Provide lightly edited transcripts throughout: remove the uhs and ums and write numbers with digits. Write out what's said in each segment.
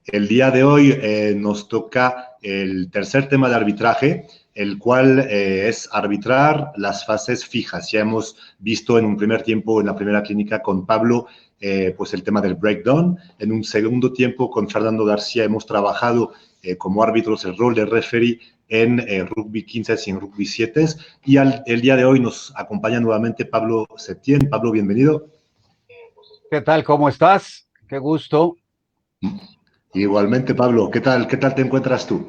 El día de hoy nos toca el tercer tema de arbitraje, el cual es arbitrar las fases fijas. Ya hemos visto en un primer tiempo, en la primera clínica con Pablo, pues el tema del breakdown. En un segundo tiempo con Fernando García hemos trabajado como árbitros el rol de referee en rugby 15 y en rugby 7. Y el día de hoy nos acompaña nuevamente Pablo Septién. Pablo, bienvenido. ¿Qué tal? ¿Cómo estás? Qué gusto. Igualmente, Pablo, ¿qué tal te encuentras tú?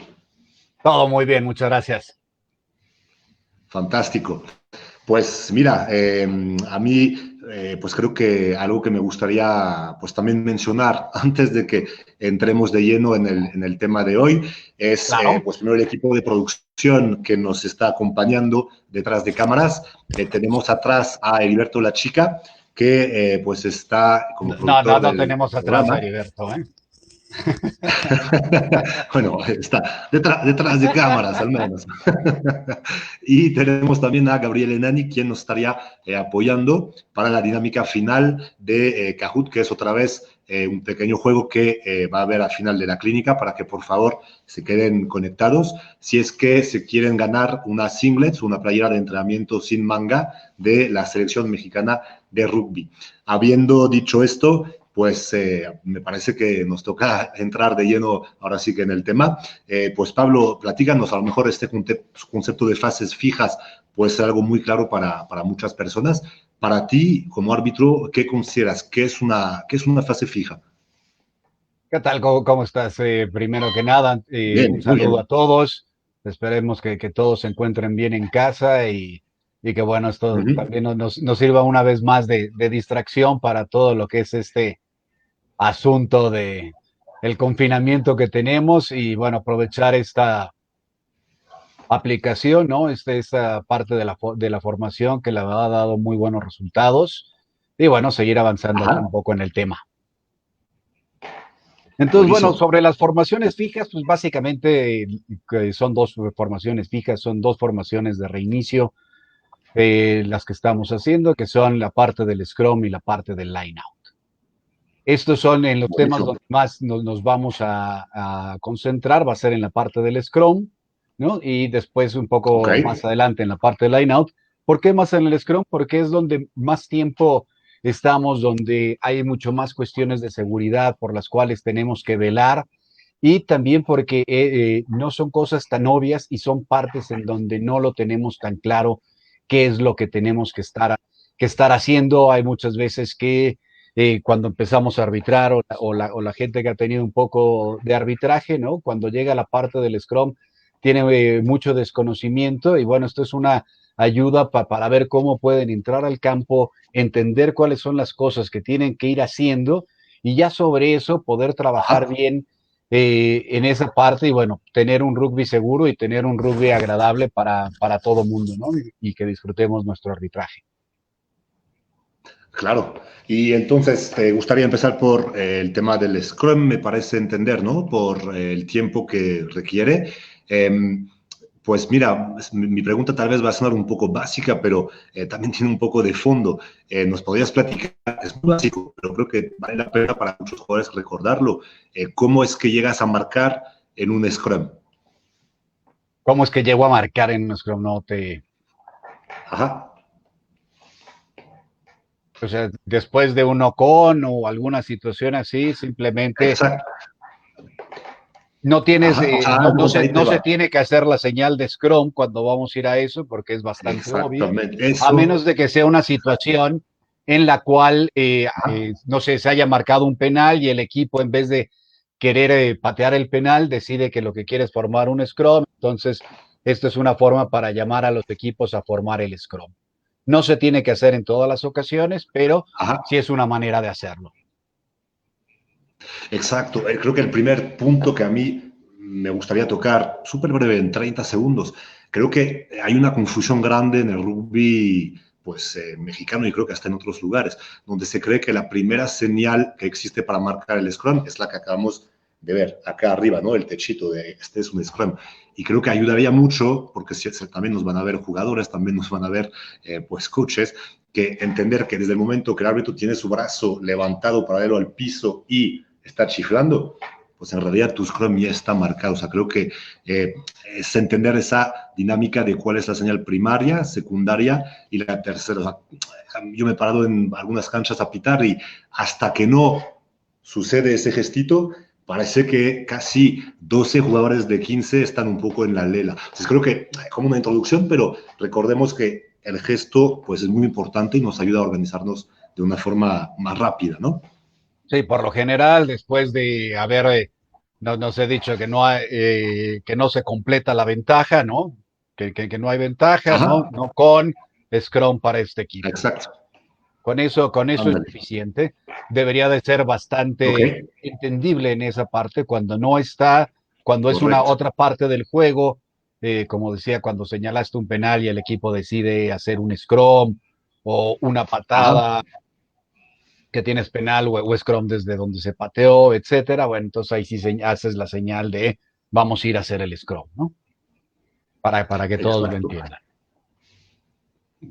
Todo muy bien, muchas gracias. Fantástico. Pues mira, a mí, pues creo que algo que me gustaría pues también mencionar antes de que entremos de lleno en el tema de hoy es, Claro. pues primero el equipo de producción que nos está acompañando detrás de cámaras. Tenemos atrás a Heriberto La Chica, que pues está como No productor del tenemos atrás a programa. Heriberto, ¿eh? Bueno, está detrás de cámaras al menos. Y tenemos también a Gabriel Enani, quien nos estaría apoyando para la dinámica final de Kahoot, que es otra vez un pequeño juego que va a haber al final de la clínica para que por favor se queden conectados. Si es que se quieren ganar una singlet, una playera de entrenamiento sin manga de la selección mexicana de rugby. Habiendo dicho esto, pues me parece que nos toca entrar de lleno ahora sí que en el tema. Pues Pablo, platícanos, a lo mejor este concepto de fases fijas puede ser algo muy claro para muchas personas. Para ti, como árbitro, ¿qué consideras? Qué es una fase fija? ¿Qué tal? ¿Cómo estás? Primero que nada, un Bien, muy saludo a bien. todos. Esperemos que todos se encuentren bien en casa y que bueno, Uh esto -huh. también nos sirva una vez más de distracción para todo lo que es este asunto de el confinamiento que tenemos y bueno, aprovechar esta aplicación, ¿no? Esta parte de la formación que la verdad ha dado muy buenos resultados y bueno, seguir avanzando aquí un Ajá, poco en el tema. Entonces, bueno, buenísimo. sobre las formaciones fijas, pues básicamente que son dos formaciones fijas, son dos formaciones de reinicio, las que estamos haciendo, que son la parte del Scrum y la parte del Line Out. Estos son en los temas Buenísimo. donde más nos vamos a concentrar, va a ser en la parte del Scrum, ¿no? Y después un Ok. poco más adelante en la parte del line out. ¿Por qué más en el Scrum? Porque es donde más tiempo estamos, donde hay mucho más cuestiones de seguridad por las cuales tenemos que velar y también porque no son cosas tan obvias y son partes en donde no lo tenemos tan claro qué es lo que tenemos que estar haciendo. Hay muchas veces que cuando empezamos a arbitrar o la gente que ha tenido un poco de arbitraje, ¿no? Cuando llega la parte del Scrum, tiene mucho desconocimiento y bueno, esto es una ayuda para ver cómo pueden entrar al campo, entender cuáles son las cosas que tienen que ir haciendo y ya sobre eso poder trabajar Ajá. bien en esa parte y bueno, tener un rugby seguro y tener un rugby agradable para todo mundo, ¿no? Y que disfrutemos nuestro arbitraje. Claro. Y entonces, te gustaría empezar por el tema del Scrum, me parece entender, ¿no? Por el tiempo que requiere. Eh, pues mira, mi pregunta tal vez va a sonar un poco básica, pero también tiene un poco de fondo. ¿Nos podrías platicar? Es muy básico, pero creo que vale la pena para muchos jugadores recordarlo. ¿Cómo es que llegas a marcar en un Scrum? ¿Cómo es que llego a marcar en un Scrum? No te, Ajá. o sea, después de un con o alguna situación así, simplemente Exacto. no tienes, Ajá. O sea, ahí te no se va. tiene que hacer la señal de Scrum cuando vamos a ir a eso, porque es bastante obvio, Exactamente. a Eso. menos de que sea una situación en la cual, Ajá. no sé, se haya marcado un penal y el equipo en vez de querer patear el penal, decide que lo que quiere es formar un Scrum. Entonces, esto es una forma para llamar a los equipos a formar el Scrum. No se tiene que hacer en todas las ocasiones, pero Ajá. sí es una manera de hacerlo. Exacto. Creo que el primer punto que a mí me gustaría tocar, súper breve, en 30 segundos, creo que hay una confusión grande en el rugby pues mexicano y creo que hasta en otros lugares, donde se cree que la primera señal que existe para marcar el scrum es la que acabamos de ver acá arriba, ¿no? El techito de este es un scrum. Y creo que ayudaría mucho, porque si, también nos van a ver jugadores, también nos van a ver pues coaches, que entender que desde el momento que el árbitro tiene su brazo levantado paralelo al piso y está chiflando, pues en realidad tu Scrum ya está marcado. O sea, creo que es entender esa dinámica de cuál es la señal primaria, secundaria y la tercera. O sea, yo me he parado en algunas canchas a pitar y hasta que no sucede ese gestito, parece que casi 12 jugadores de 15 están un poco en la lela. Entonces creo que como una introducción, pero recordemos que el gesto pues es muy importante y nos ayuda a organizarnos de una forma más rápida, ¿no? Sí, por lo general, después de haber, nos he dicho que no se completa la ventaja, ¿no? Que no hay ventaja, ¿no? Ajá, No con Scrum para este equipo. exacto. Con eso es Ándale. suficiente. Debería de ser Ok, bastante entendible en esa parte cuando no está, cuando es una correcto. otra parte del juego, como decía, cuando señalaste un penal y el equipo decide hacer un scrum o una Ajá, patada que tienes penal o scrum desde donde se pateó, etcétera. Bueno, entonces ahí sí haces la señal de vamos a ir a hacer el scrum, ¿no? Para que todos lo exacto. entiendan.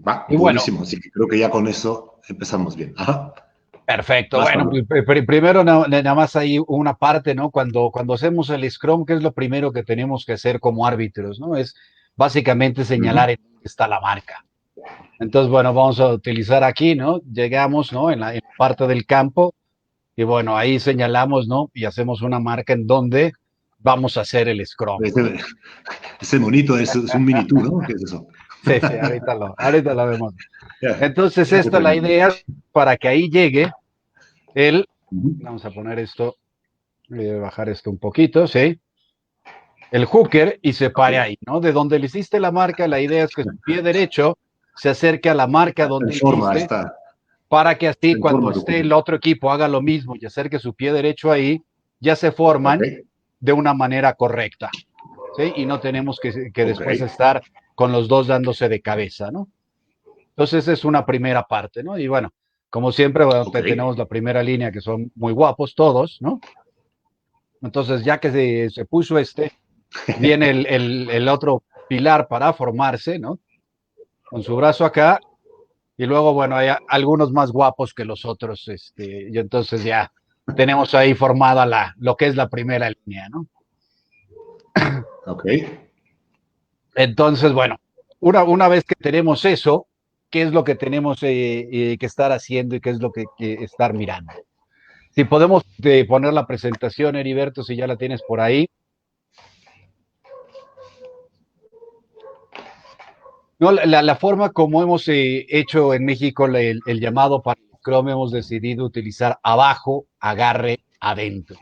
Va, Y bueno, buenísimo. Así que creo que ya con eso empezamos bien. Ajá. perfecto. Vas, Bueno, Pablo. pues, primero nada más hay una parte, ¿no? Cuando hacemos el Scrum, ¿qué es lo primero que tenemos que hacer como árbitros, ¿no? Es básicamente señalar Ujú. en dónde está la marca. Entonces, bueno, vamos a utilizar aquí, ¿no? Llegamos, ¿no? En la parte del campo y bueno, ahí señalamos, ¿no? Y hacemos una marca en donde vamos a hacer el Scrum. Ese monito es un mini tú, ¿no? ¿Qué es eso? Sí, sí, ahorita lo vemos. Entonces, Ya se esto, la terminó. idea es para que ahí llegue el, Ujú. vamos a poner esto, bajar esto un poquito, ¿sí? El hooker y se Ok. pare ahí, ¿no? De donde le hiciste la marca, la idea es que su pie derecho se acerque a la marca Ya está donde en le forma, hiciste, está para que así en cuando forma tu esté el hooker. otro equipo haga lo mismo y acerque su pie derecho ahí, ya se Ok, forman de una manera correcta, ¿sí? Y no tenemos que ok, después estar con los dos dándose de cabeza, ¿no? Entonces esa es una primera parte, ¿no? Y bueno, como siempre, bueno, ok. tenemos la primera línea que son muy guapos todos, ¿no? Entonces ya que se puso viene el otro pilar para formarse, ¿no? Con su brazo acá, y luego, bueno, hay algunos más guapos que los otros, y entonces ya tenemos ahí formada lo que es la primera línea, ¿no? Ok, Entonces, bueno, una vez que tenemos eso, ¿qué es lo que tenemos que estar haciendo y qué es lo que estar mirando? Si podemos poner la presentación, Heriberto, si ya la tienes por ahí. No, la forma como hemos hecho en México el llamado para el Scrum, hemos decidido utilizar abajo, agarre, adentro.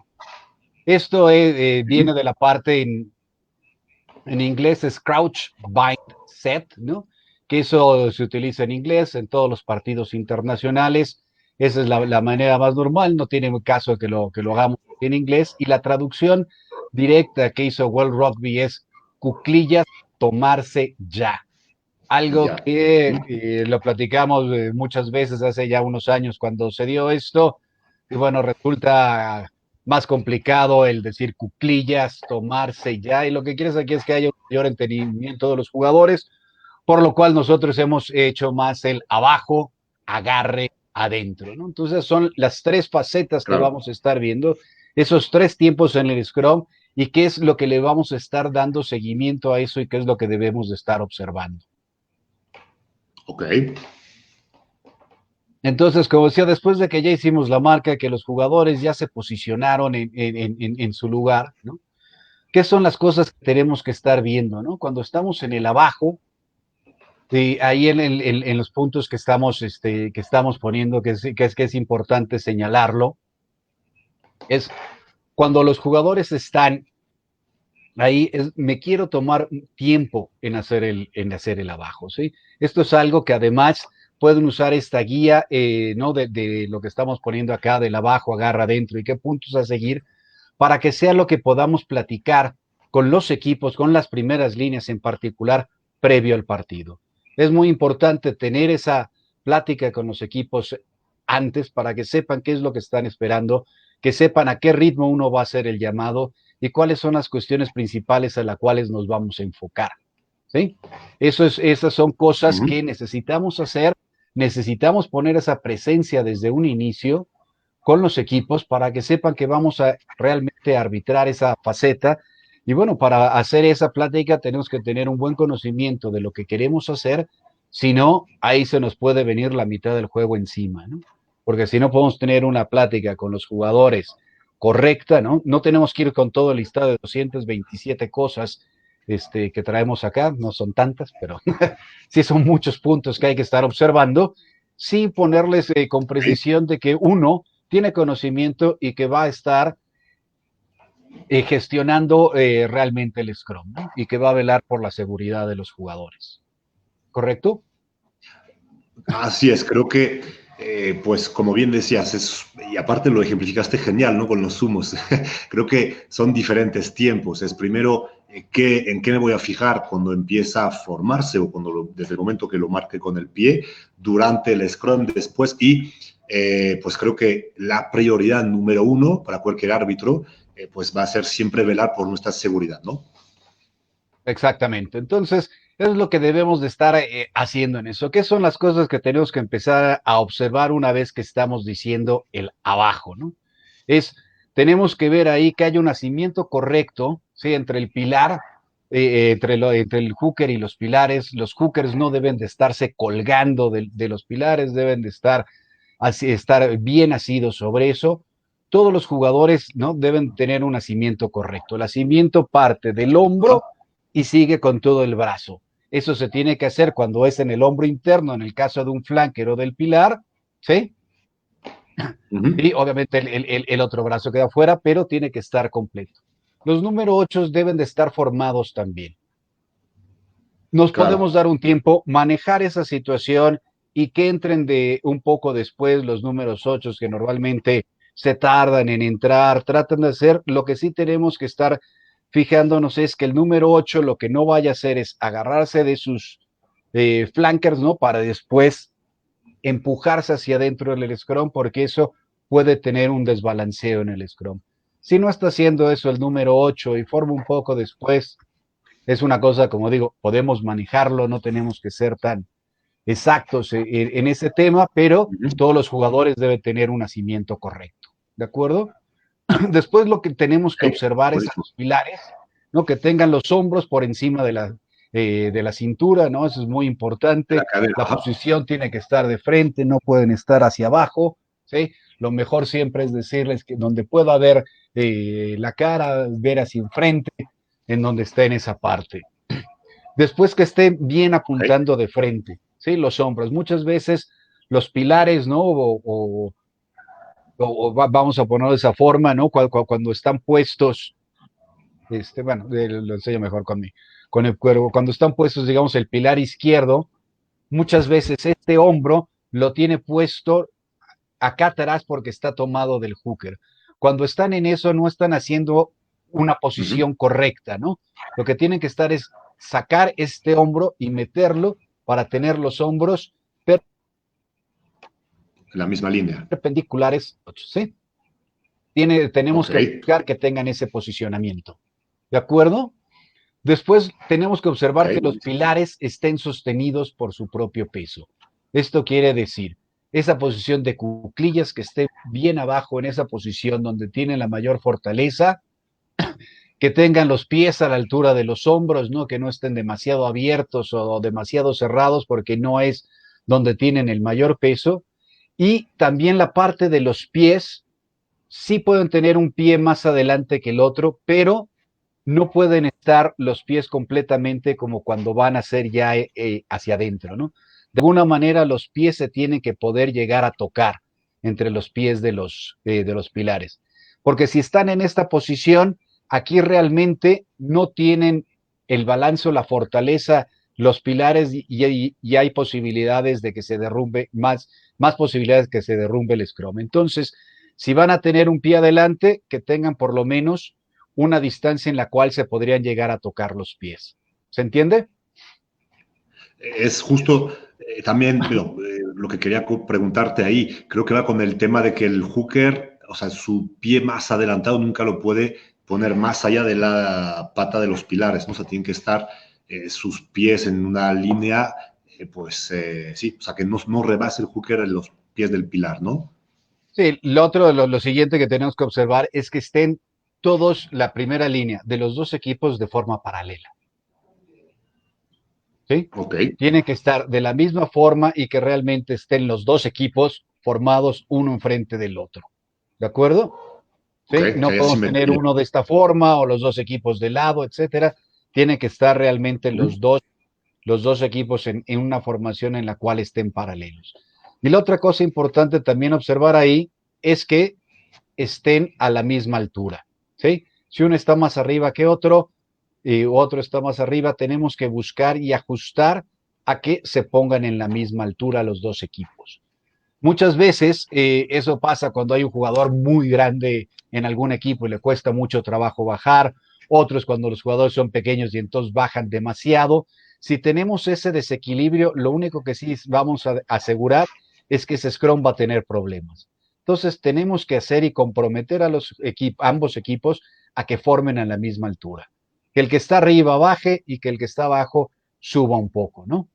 Esto viene de la parte en inglés, es crouch, bind, set, ¿no? Que eso se utiliza en inglés en todos los partidos internacionales. Esa es la manera más normal, no tiene caso que lo hagamos en inglés. Y la traducción directa que hizo World Rugby es cuclillas, tomarse ya. Algo ya. que lo platicamos muchas veces hace ya unos años cuando se dio esto, y bueno, resulta más complicado el decir cuclillas, tomarse ya, y lo que quieres aquí es que haya un mayor entendimiento de los jugadores, por lo cual nosotros hemos hecho más el abajo, agarre, adentro, ¿no? Entonces son las tres facetas que Claro. vamos a estar viendo, esos tres tiempos en el Scrum, y qué es lo que le vamos a estar dando seguimiento a eso y qué es lo que debemos de estar observando. Ok. Entonces, como decía, después de que ya hicimos la marca, que los jugadores ya se posicionaron en su lugar, ¿no? ¿Qué son las cosas que tenemos que estar viendo, ¿no? Cuando estamos en el abajo, ahí en los puntos que estamos poniendo, que es importante señalarlo, es cuando los jugadores están ahí, me quiero tomar tiempo en hacer el abajo, ¿sí? Esto es algo que además pueden usar esta guía, ¿no? De lo que estamos poniendo acá, del abajo, agarra adentro y qué puntos a seguir, para que sea lo que podamos platicar con los equipos, con las primeras líneas en particular, previo al partido. Es muy importante tener esa plática con los equipos antes para que sepan qué es lo que están esperando, que sepan a qué ritmo uno va a hacer el llamado y cuáles son las cuestiones principales a las cuales nos vamos a enfocar. ¿Sí? Esas son cosas Ujú. que necesitamos hacer, necesitamos poner esa presencia desde un inicio con los equipos para que sepan que vamos a realmente arbitrar esa faceta. Y bueno, para hacer esa plática tenemos que tener un buen conocimiento de lo que queremos hacer, si no, ahí se nos puede venir la mitad del juego encima, ¿no? Porque si no podemos tener una plática con los jugadores correcta, ¿no? No tenemos que ir con todo el listado de 227 cosas que traemos acá, no son tantas, pero sí son muchos puntos que hay que estar observando, sin ponerles con precisión de que uno tiene conocimiento y que va a estar gestionando realmente el Scrum, ¿no? Y que va a velar por la seguridad de los jugadores. ¿Correcto? Así es, creo que, pues como bien decías, y aparte lo ejemplificaste genial, ¿no? Con los zumos. Creo que son diferentes tiempos. Es primero, en qué me voy a fijar cuando empieza a formarse o desde el momento que lo marque con el pie, durante el scrum, después, y pues creo que la prioridad número uno para cualquier árbitro, pues va a ser siempre velar por nuestra seguridad, ¿no? Exactamente. Entonces, eso es lo que debemos de estar haciendo en eso. ¿Qué son las cosas que tenemos que empezar a observar una vez que estamos diciendo el abajo, ¿no? Es, tenemos que ver ahí que hay un nacimiento correcto, ¿sí? Entre el pilar, entre el hooker y los pilares. Los hookers no deben de estarse colgando de los pilares, deben de estar bien asidos sobre eso. Todos los jugadores, ¿no? Deben tener un nacimiento correcto. El nacimiento parte del hombro y sigue con todo el brazo. Eso se tiene que hacer cuando es en el hombro interno, en el caso de un flanker o del pilar, ¿sí? Y obviamente el otro brazo queda fuera, pero tiene que estar completo. Los número 8 deben de estar formados también. Nos podemos Claro. dar un tiempo, manejar esa situación y que entren de un poco después los números 8 que normalmente se tardan en entrar, tratan de hacer. Lo que sí tenemos que estar fijándonos es que el número 8 lo que no vaya a hacer es agarrarse de sus flankers, ¿no? Para después empujarse hacia adentro del scrum, porque eso puede tener un desbalanceo en el scrum. Si no está haciendo eso el número 8 y forma un poco después, es una cosa, como digo, podemos manejarlo, no tenemos que ser tan exactos en ese tema, pero todos los jugadores deben tener un nacimiento correcto. ¿De acuerdo? Después lo que tenemos que Sí, observar es a buenísimo. los pilares, ¿no? Que tengan los hombros por encima de la cintura, ¿no? Eso es muy De la importante. cadera. La Ajá. posición tiene que estar de frente, no pueden estar hacia abajo, ¿sí? Lo mejor siempre es decirles que donde pueda ver la cara, ver hacia enfrente, en donde esté en esa parte. Después que esté bien Ok. apuntando de frente, ¿sí? Los hombros. Muchas veces los pilares, ¿no? Vamos a ponerlo de esa forma, ¿no? Cuando están puestos, bueno, lo enseño mejor con el cuervo, cuando están puestos, digamos, el pilar izquierdo, muchas veces este hombro lo tiene puesto acá atrás porque está tomado del hooker. Cuando están en eso, no están haciendo una posición correcta, ¿no? Lo que tienen que estar es sacar este hombro y meterlo para tener los hombros En la misma línea. perpendiculares, ¿sí? Tenemos Ok. que buscar que tengan ese posicionamiento. ¿De acuerdo? Después tenemos que Ok, observar que los buenísimo. pilares estén sostenidos por su propio peso. Esto quiere decir, esa posición de cuclillas que esté bien abajo en esa posición donde tienen la mayor fortaleza, que tengan los pies a la altura de los hombros, ¿no? Que no estén demasiado abiertos o demasiado cerrados porque no es donde tienen el mayor peso. Y también la parte de los pies, sí pueden tener un pie más adelante que el otro, pero no pueden estar los pies completamente como cuando van a ser ya hacia adentro, ¿no? De alguna manera los pies se tienen que poder llegar a tocar entre los pies de los pilares. Porque si están en esta posición, aquí realmente no tienen el balance o la fortaleza los pilares y hay posibilidades de que se derrumbe, más posibilidades de que se derrumbe el scrum. Entonces, si van a tener un pie adelante, que tengan por lo menos una distancia en la cual se podrían llegar a tocar los pies. ¿Se entiende? Es justo también lo que quería preguntarte ahí. Creo que va con el tema de que el hooker, o sea, su pie más adelantado nunca lo puede poner más allá de la pata de los pilares, ¿no? O sea, tienen que estar sus pies en una línea, sí, o sea, que no rebase el hooker en los pies del pilar, ¿no? Sí, lo otro, lo siguiente que tenemos que observar es que estén todos la primera línea de los dos equipos de forma paralela, ¿sí? Ok, Tiene que estar de la misma forma y que realmente estén los dos equipos formados uno enfrente del otro, ¿de acuerdo? ok, ¿Sí? que No haya podemos tener simetría. uno de esta forma o los dos equipos de lado, etcétera. Tiene que estar realmente Ujú. los dos equipos en una formación en la cual estén paralelos. Y la otra cosa importante también observar ahí es que estén a la misma altura, ¿sí? Si uno está más arriba que otro y otro está más arriba, tenemos que buscar y ajustar a que se pongan en la misma altura los dos equipos. Muchas veces eso pasa cuando hay un jugador muy grande en algún equipo y le cuesta mucho trabajo bajar, otros cuando los jugadores son pequeños y entonces bajan demasiado. Si tenemos ese desequilibrio, lo único que sí vamos a asegurar es que ese Scrum va a tener problemas. Entonces tenemos que hacer y comprometer a ambos equipos a que formen a la misma altura. Que el que está arriba baje y que el que está abajo suba un poco, ¿no?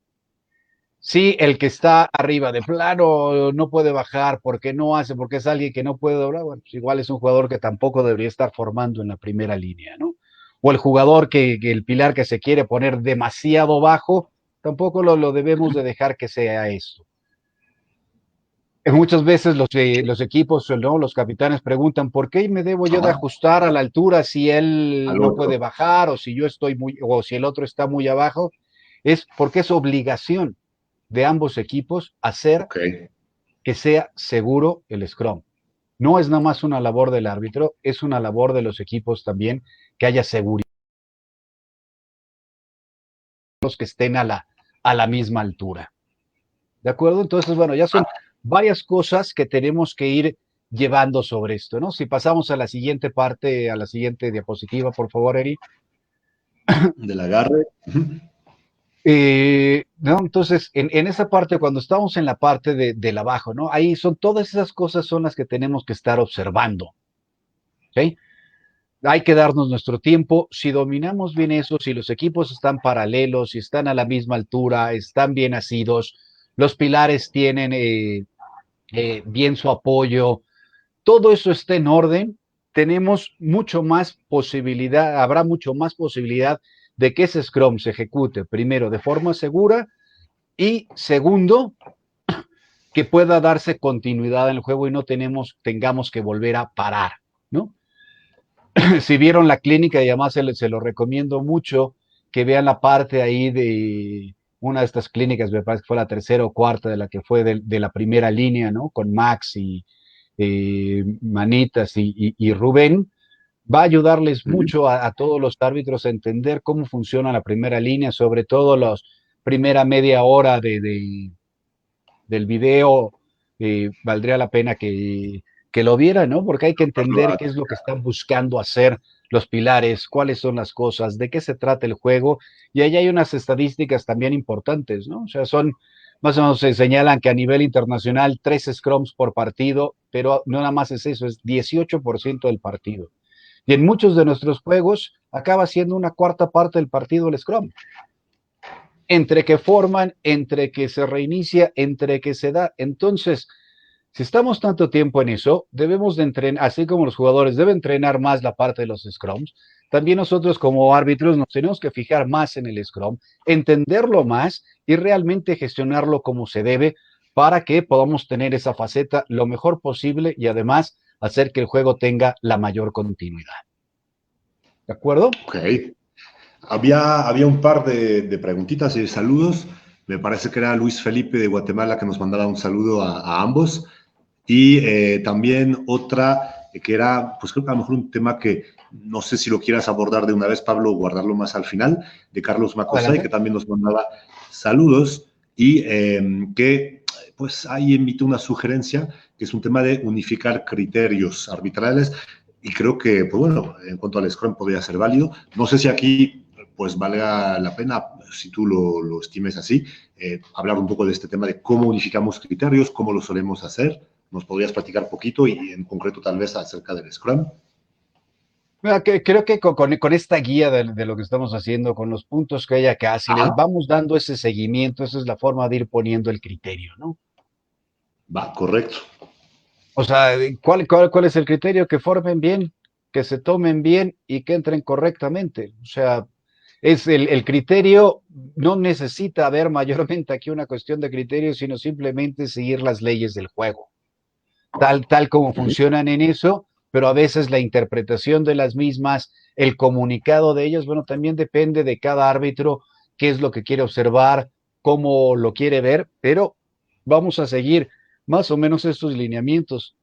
Sí, el que está arriba de plano no puede bajar porque no hace, porque es alguien que no puede doblar. Bueno, pues igual es un jugador que tampoco debería estar formando en la primera línea, ¿no? O el jugador que el pilar que se quiere poner demasiado bajo, tampoco lo debemos de dejar que sea eso. Muchas veces los equipos, ¿no? Los capitanes preguntan, ¿por qué me debo yo de Ajá, ajustar a la altura si él al no puede otro. bajar o si yo estoy muy, o si el otro está muy abajo? Es porque es obligación de ambos equipos hacer Ok. que sea seguro el Scrum. No es nada más una labor del árbitro, es una labor de los equipos también que haya seguridad, los que estén a la misma altura. ¿De acuerdo? Entonces, bueno, ya son varias cosas que tenemos que ir llevando sobre esto, ¿no? Si pasamos a la siguiente parte, a la siguiente diapositiva, por favor, Eri. Del agarre. Ujú. No, entonces, en esa parte, cuando estamos en la parte del abajo, ¿no? Ahí son todas esas cosas son las que tenemos que estar observando, ¿ok? Hay que darnos nuestro tiempo. Si dominamos bien eso, si los equipos están paralelos, si están a la misma altura, están bien asidos, los pilares tienen bien su apoyo, todo eso está en orden, tenemos mucho más posibilidad, habrá mucho más posibilidad de que ese Scrum se ejecute primero de forma segura y segundo, que pueda darse continuidad en el juego y no tengamos que volver a parar, ¿no? Si vieron la clínica y además se lo recomiendo mucho, que vean la parte ahí de una de estas clínicas, me parece que fue la tercera o cuarta de la que fue de la primera línea, ¿no? Con Max y Manitas y Rubén, va a ayudarles Ujú. mucho a todos los árbitros a entender cómo funciona la primera línea, sobre todo la primera media hora del video, valdría la pena que lo vieran, ¿no? Porque hay que entender qué es lo que están buscando hacer los pilares, cuáles son las cosas, de qué se trata el juego, y ahí hay unas estadísticas también importantes, ¿no? O sea, son, más o menos se señalan que a nivel internacional, 3 scrums por partido, pero no nada más es eso, es 18% del partido. Y en muchos de nuestros juegos acaba siendo una cuarta parte del partido el scrum entre que forman, entre que se reinicia, entre que se da. Entonces, si estamos tanto tiempo en eso, debemos de entrenar, así como los jugadores deben entrenar más la parte de los scrums, también nosotros como árbitros nos tenemos que fijar más en el scrum, entenderlo más y realmente gestionarlo como se debe para que podamos tener esa faceta lo mejor posible y además hacer que el juego tenga la mayor continuidad. ¿De acuerdo? Ok. Había un par de preguntitas y de saludos. Me parece que era Luis Felipe de Guatemala que nos mandaba un saludo a ambos. Y también otra que era, pues creo que a lo mejor un tema que no sé si lo quieras abordar de una vez, Pablo, o guardarlo más al final, de Carlos Macosay, que Adelante. también nos mandaba saludos y que pues ahí emite una sugerencia que es un tema de unificar criterios arbitrales y creo que, pues bueno, en cuanto al Scrum podría ser válido. No sé si aquí pues valga la pena, si tú lo estimes así, hablar un poco de este tema de cómo unificamos criterios, cómo lo solemos hacer. ¿Nos podrías platicar poquito y en concreto tal vez acerca del Scrum? Mira, creo que con esta guía de lo que estamos haciendo, con los puntos que hay acá, si les Ajá, vamos dando ese seguimiento, esa es la forma de ir poniendo el criterio, ¿no? va, correcto. O sea, ¿cuál es el criterio? Que formen bien, que se tomen bien y que entren correctamente. O sea, es el criterio, no necesita haber mayormente aquí una cuestión de criterio, sino simplemente seguir las leyes del juego, tal como Ujú. funcionan en eso, pero a veces la interpretación de las mismas, el comunicado de ellos, bueno, también depende de cada árbitro, qué es lo que quiere observar, cómo lo quiere ver, pero vamos a seguir más o menos estos lineamientos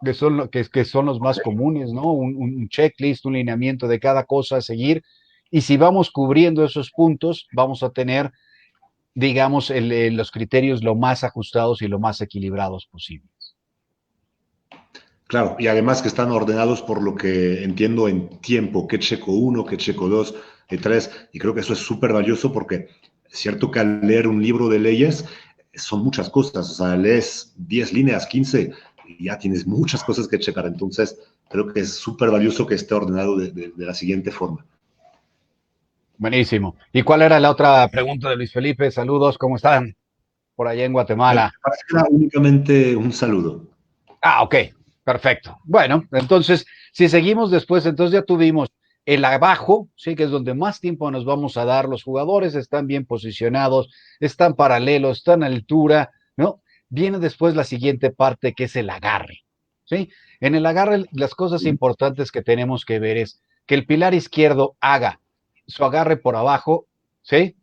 que son los más comunes, ¿no? Un checklist, un lineamiento de cada cosa a seguir. Y si vamos cubriendo esos puntos, vamos a tener, digamos, los criterios lo más ajustados y lo más equilibrados posible. Claro, y además que están ordenados por lo que entiendo en tiempo, que checo uno, que checo dos, que tres, y creo que eso es súper valioso porque es cierto que al leer un libro de leyes son muchas cosas, o sea, lees 10 líneas, 15, y ya tienes muchas cosas que checar, entonces creo que es súper valioso que esté ordenado de la siguiente forma. Buenísimo. ¿Y cuál era la otra pregunta de Luis Felipe? Saludos, ¿cómo están por allá en Me Guatemala? parece que era únicamente un saludo. Ah, ok, perfecto. Bueno, entonces, si seguimos después, entonces ya tuvimos el abajo, sí, que es donde más tiempo nos vamos a dar. Los jugadores están bien posicionados, están paralelos, están a altura, ¿no? Viene después la siguiente parte, que es el agarre, ¿sí? En el agarre, las cosas importantes que tenemos que ver es que el pilar izquierdo haga su agarre por abajo, ¿sí?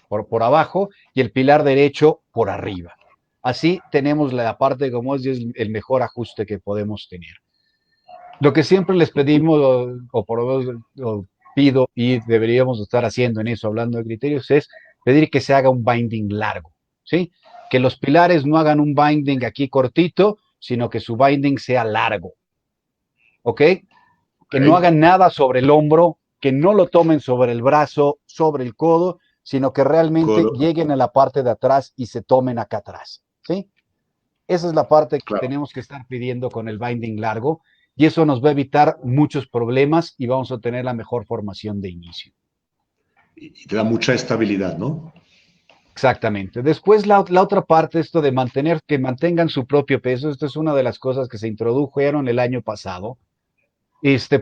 Por abajo y el pilar derecho por arriba. Así tenemos la parte como es el mejor ajuste que podemos tener. Lo que siempre les pedimos, o por lo menos pido y deberíamos estar haciendo en eso, hablando de criterios, es pedir que se haga un binding largo, ¿sí? Que los pilares no hagan un binding aquí cortito, sino que su binding sea largo, ¿ok? Que no Ok, hagan nada sobre el hombro, que no lo tomen sobre el brazo, sobre el codo, sino que realmente codo, lleguen a la parte de atrás y se tomen acá atrás, ¿sí? Esa es la parte que claro. tenemos que estar pidiendo con el binding largo y eso nos va a evitar muchos problemas y vamos a tener la mejor formación de inicio. Y te da mucha estabilidad, ¿no? Exactamente. Después la otra parte, esto de mantener, que mantengan su propio peso, esto es una de las cosas que se introdujeron el año pasado,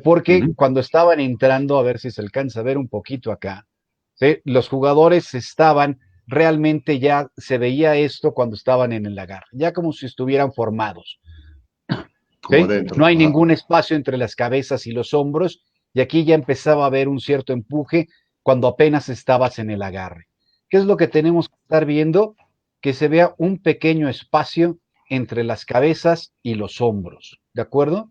porque Ujú. cuando estaban entrando, a ver si se alcanza a ver un poquito acá, ¿sí? Los jugadores estaban, realmente ya se veía esto cuando estaban en el agarre, ya como si estuvieran formados. Como ¿Sí? No adentro. hay Ajá. ningún espacio entre las cabezas y los hombros, y aquí ya empezaba a haber un cierto empuje cuando apenas estabas en el agarre. ¿Qué es lo que tenemos que estar viendo? Que se vea un pequeño espacio entre las cabezas y los hombros, ¿de acuerdo?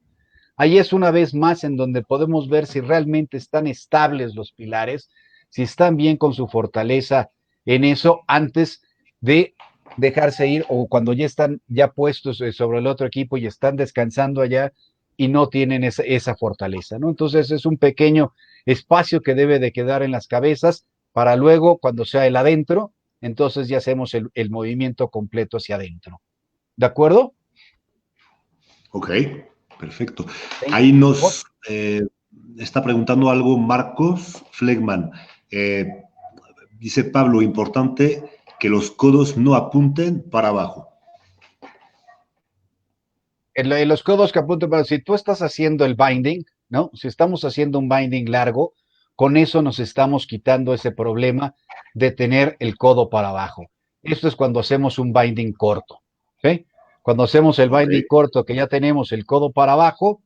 Ahí es una vez más en donde podemos ver si realmente están estables los pilares, si están bien con su fortaleza en eso antes de dejarse ir o cuando ya están ya puestos sobre el otro equipo y están descansando allá y no tienen esa fortaleza, ¿no? Entonces es un pequeño espacio que debe de quedar en las cabezas para luego cuando sea el adentro, entonces ya hacemos el movimiento completo hacia adentro. ¿De acuerdo? Ok, perfecto. ¿Sí? Ahí nos está preguntando algo Marcos Flegman. Eh, Dice Pablo, importante que los codos no apunten para abajo. En los codos que apuntan, pero si tú estás haciendo el binding, ¿no? Si estamos haciendo un binding largo, con eso nos estamos quitando ese problema de tener el codo para abajo. Esto es cuando hacemos un binding corto, ¿sí? Cuando hacemos el Ok, binding corto, que ya tenemos el codo para abajo,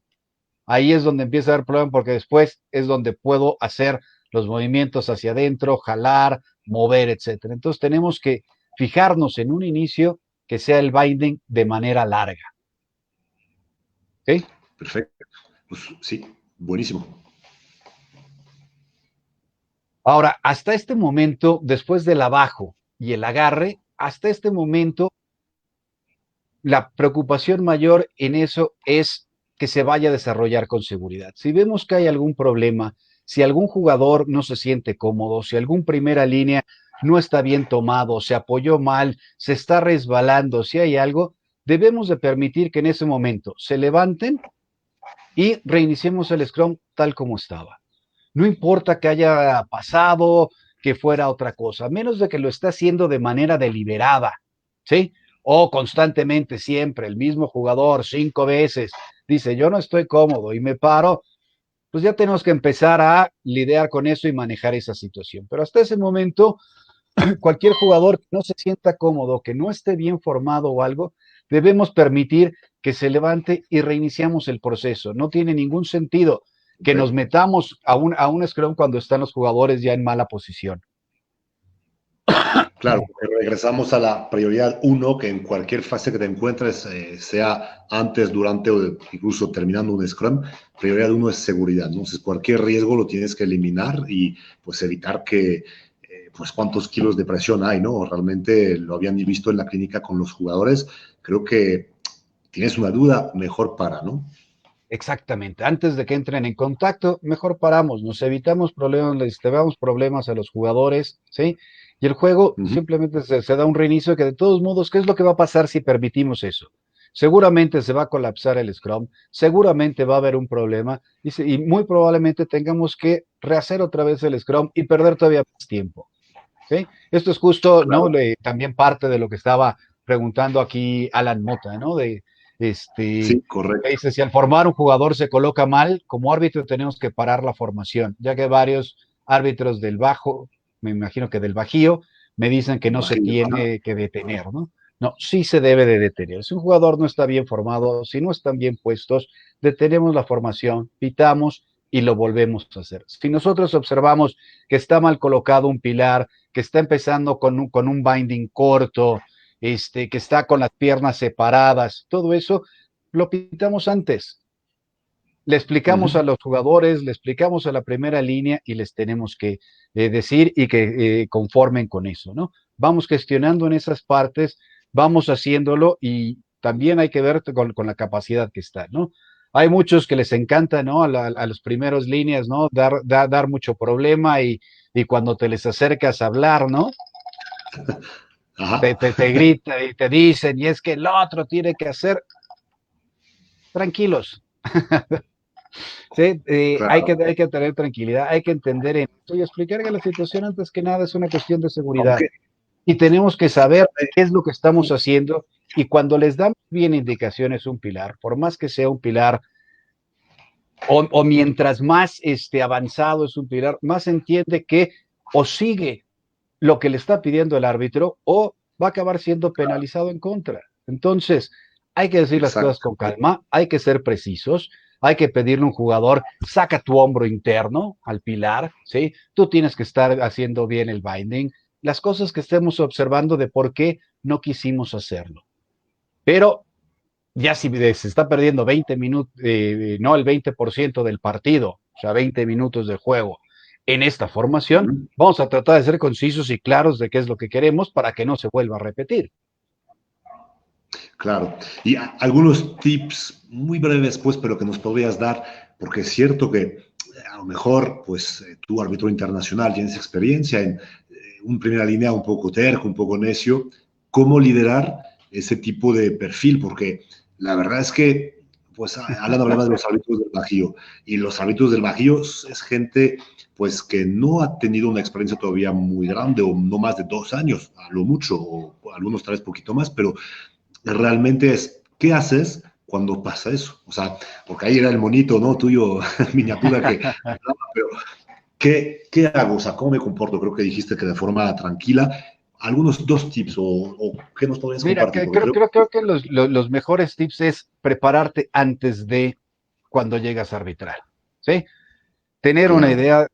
ahí es donde empieza a haber problema porque después es donde puedo hacer los movimientos hacia adentro, jalar, mover, etcétera. Entonces tenemos que fijarnos en un inicio que sea el binding de manera larga, ¿sí? perfecto. Pues sí, buenísimo. Ahora, hasta este momento, después del abajo y el agarre, hasta este momento, la preocupación mayor en eso es que se vaya a desarrollar con seguridad. Si vemos que hay algún problema, si algún jugador no se siente cómodo, si algún primera línea no está bien tomado, se apoyó mal, se está resbalando, si hay algo, debemos de permitir que en ese momento se levanten y reiniciemos el Scrum tal como estaba. No importa que haya pasado, que fuera otra cosa, a menos de que lo esté haciendo de manera deliberada, ¿sí? o constantemente siempre el mismo jugador 5 veces dice yo no estoy cómodo y me paro, pues ya tenemos que empezar a lidiar con eso y manejar esa situación. Pero hasta ese momento, cualquier jugador que no se sienta cómodo, que no esté bien formado o algo, debemos permitir que se levante y reiniciamos el proceso. No tiene ningún sentido que nos metamos a un scrum cuando están los jugadores ya en mala posición. Claro, regresamos a la prioridad uno, que en cualquier fase que te encuentres, sea antes, durante o incluso terminando un Scrum, prioridad uno es seguridad, ¿no? Entonces, cualquier riesgo lo tienes que eliminar y pues evitar que, pues cuántos kilos de presión hay, ¿no? Realmente lo habían visto en la clínica con los jugadores. Creo que tienes una duda, mejor para, ¿no? Exactamente. Antes de que entren en contacto, mejor paramos, nos evitamos problemas, les evitamos problemas a los jugadores, ¿sí? Y el juego Uh -huh. simplemente se da un reinicio que de todos modos, ¿qué es lo que va a pasar si permitimos eso? Seguramente se va a colapsar el Scrum, seguramente va a haber un problema y muy probablemente tengamos que rehacer otra vez el Scrum y perder todavía más tiempo, ¿sí? Esto es justo, Claro. ¿no? También parte de lo que estaba preguntando aquí Alan Mota, ¿no? Sí, Que correcto. dice, si al formar un jugador se coloca mal, como árbitro tenemos que parar la formación, ya que varios árbitros del bajo, me imagino que del bajío, me dicen que no se Imagino. Ajá. tiene que detener, ¿no? No, sí se debe de detener. Si un jugador no está bien formado, si no están bien puestos, detenemos la formación, pitamos y lo volvemos a hacer. Si nosotros observamos que está mal colocado un pilar, que está empezando con un binding corto, que está con las piernas separadas, todo eso lo pitamos antes. Le Uh explicamos -huh. a los jugadores, le explicamos a la primera línea y les tenemos que decir y que conformen con eso, ¿no? Vamos gestionando en esas partes, vamos haciéndolo y también hay que ver con la capacidad que está, ¿no? Hay muchos que les encanta, ¿no? A los primeros líneas, ¿no? Dar mucho problema y cuando te les acercas a hablar, ¿no? Ajá. Te gritan y te dicen, y es que el otro tiene que hacer, tranquilos. Sí, Claro. hay que tener tranquilidad, hay que entender esto y explicar que la situación antes que nada es una cuestión de seguridad. Aunque, Y tenemos que saber fíjate, qué es lo que estamos haciendo y cuando les damos bien indicaciones un pilar, por más que sea un pilar o mientras más avanzado es un pilar, más entiende que o sigue lo que le está pidiendo el árbitro o va a acabar siendo penalizado en contra. Entonces, hay que decir las cosas exacto. con calma, hay que ser precisos, hay que pedirle a un jugador, saca tu hombro interno al pilar, ¿sí? Tú tienes que estar haciendo bien el binding, las cosas que estemos observando de por qué no quisimos hacerlo. Pero ya si se está perdiendo 20 minutos, no el 20% del partido, o sea, 20 minutos de juego en esta Uh formación, -huh. vamos a tratar de ser concisos y claros de qué es lo que queremos para que no se vuelva a repetir. Claro. Y algunos tips muy breves, pues, pero que nos podrías dar, porque es cierto que a lo mejor, pues, tú, árbitro internacional, tienes experiencia en un primera línea un poco terco, un poco necio. ¿Cómo liderar ese tipo de perfil? Porque la verdad es que, pues, Alan hablaba de los árbitros del Bajío, y los árbitros del Bajío es gente, pues, que no ha tenido una experiencia todavía muy grande, o no más de 2 años, a lo mucho, o algunos tal vez poquito más, pero realmente es, ¿qué haces cuando pasa eso? O sea, porque ahí era el monito, ¿no? Tuyo, miniatura, pero ¿qué hago? O sea, ¿cómo me comporto? Creo que dijiste que de forma tranquila. Algunos dos tips o ¿qué nos podrías Mira, compartir? Porque creo que los mejores tips es prepararte antes de cuando llegas a arbitrar, ¿sí? Tener una claro, idea,